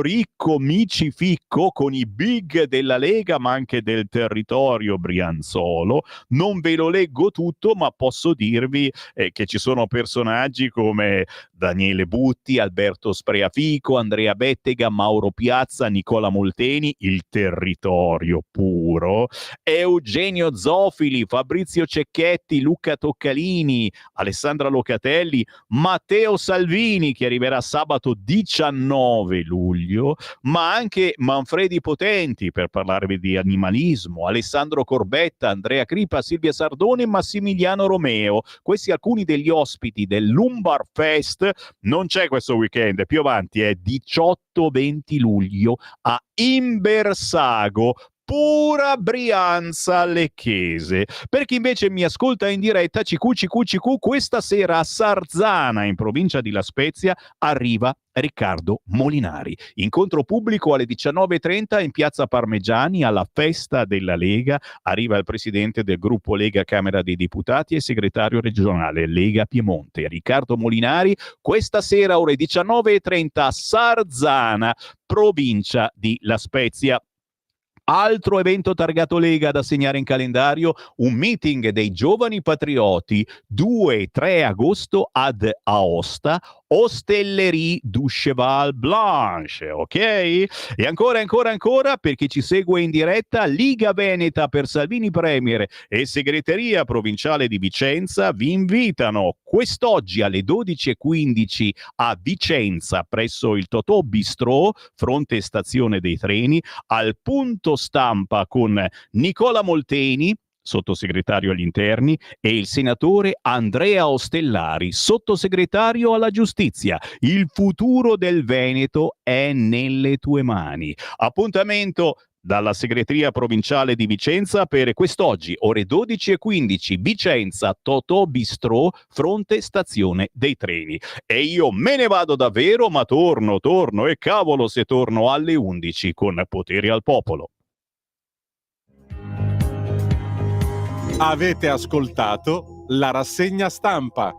micificco, con i big della Lega, ma anche del territorio brianzolo. Non ve lo leggo tutto, ma posso dirvi che ci sono personaggi come Daniele Butti, Alberto Spreafico, Andrea Bettega, Mauro Piazza, Nicola Molteni, il territorio puro, Eugenio Zofili, Fabrizio Cecchetti, Luca Toccalini, Alessandra Locatelli, Matteo Salvini, che arriverà sabato 19 luglio, ma anche Manfredi Potenti per parlarvi di animalismo, Alessandro Corbetta, Andrea Cripa, Silvia Sardone e Massimiliano Romeo. Questi alcuni degli ospiti del Lumbar Fest. Non c'è questo weekend, più avanti è 18-20 luglio a Imbersago, pura Brianza Lecchese. Per chi invece mi ascolta in diretta, CQ, questa sera a Sarzana, in provincia di La Spezia, arriva Riccardo Molinari. Incontro pubblico alle 19:30 in piazza Parmigiani alla festa della Lega. Arriva il presidente del gruppo Lega Camera dei Deputati e segretario regionale Lega Piemonte, Riccardo Molinari, questa sera ore 19:30 a Sarzana, provincia di La Spezia. Altro evento targato Lega da segnare in calendario, un meeting dei giovani patrioti 2 e 3 agosto ad Aosta, Ostellerie du Cheval Blanche, ok? E ancora, per chi ci segue in diretta, Liga Veneta per Salvini Premier e Segreteria Provinciale di Vicenza vi invitano quest'oggi alle 12:15 a Vicenza, presso il Totò Bistrò, fronte stazione dei treni, al punto stampa con Nicola Molteni, sottosegretario agli interni, e il senatore Andrea Ostellari, sottosegretario alla giustizia. Il futuro del Veneto è nelle tue mani. Appuntamento dalla segreteria provinciale di Vicenza per quest'oggi, ore 12:15, Vicenza, Totò Bistrò, fronte stazione dei treni. E io me ne vado davvero, ma torno, e cavolo se torno alle 11 con Potere al Popolo. Avete ascoltato la rassegna stampa.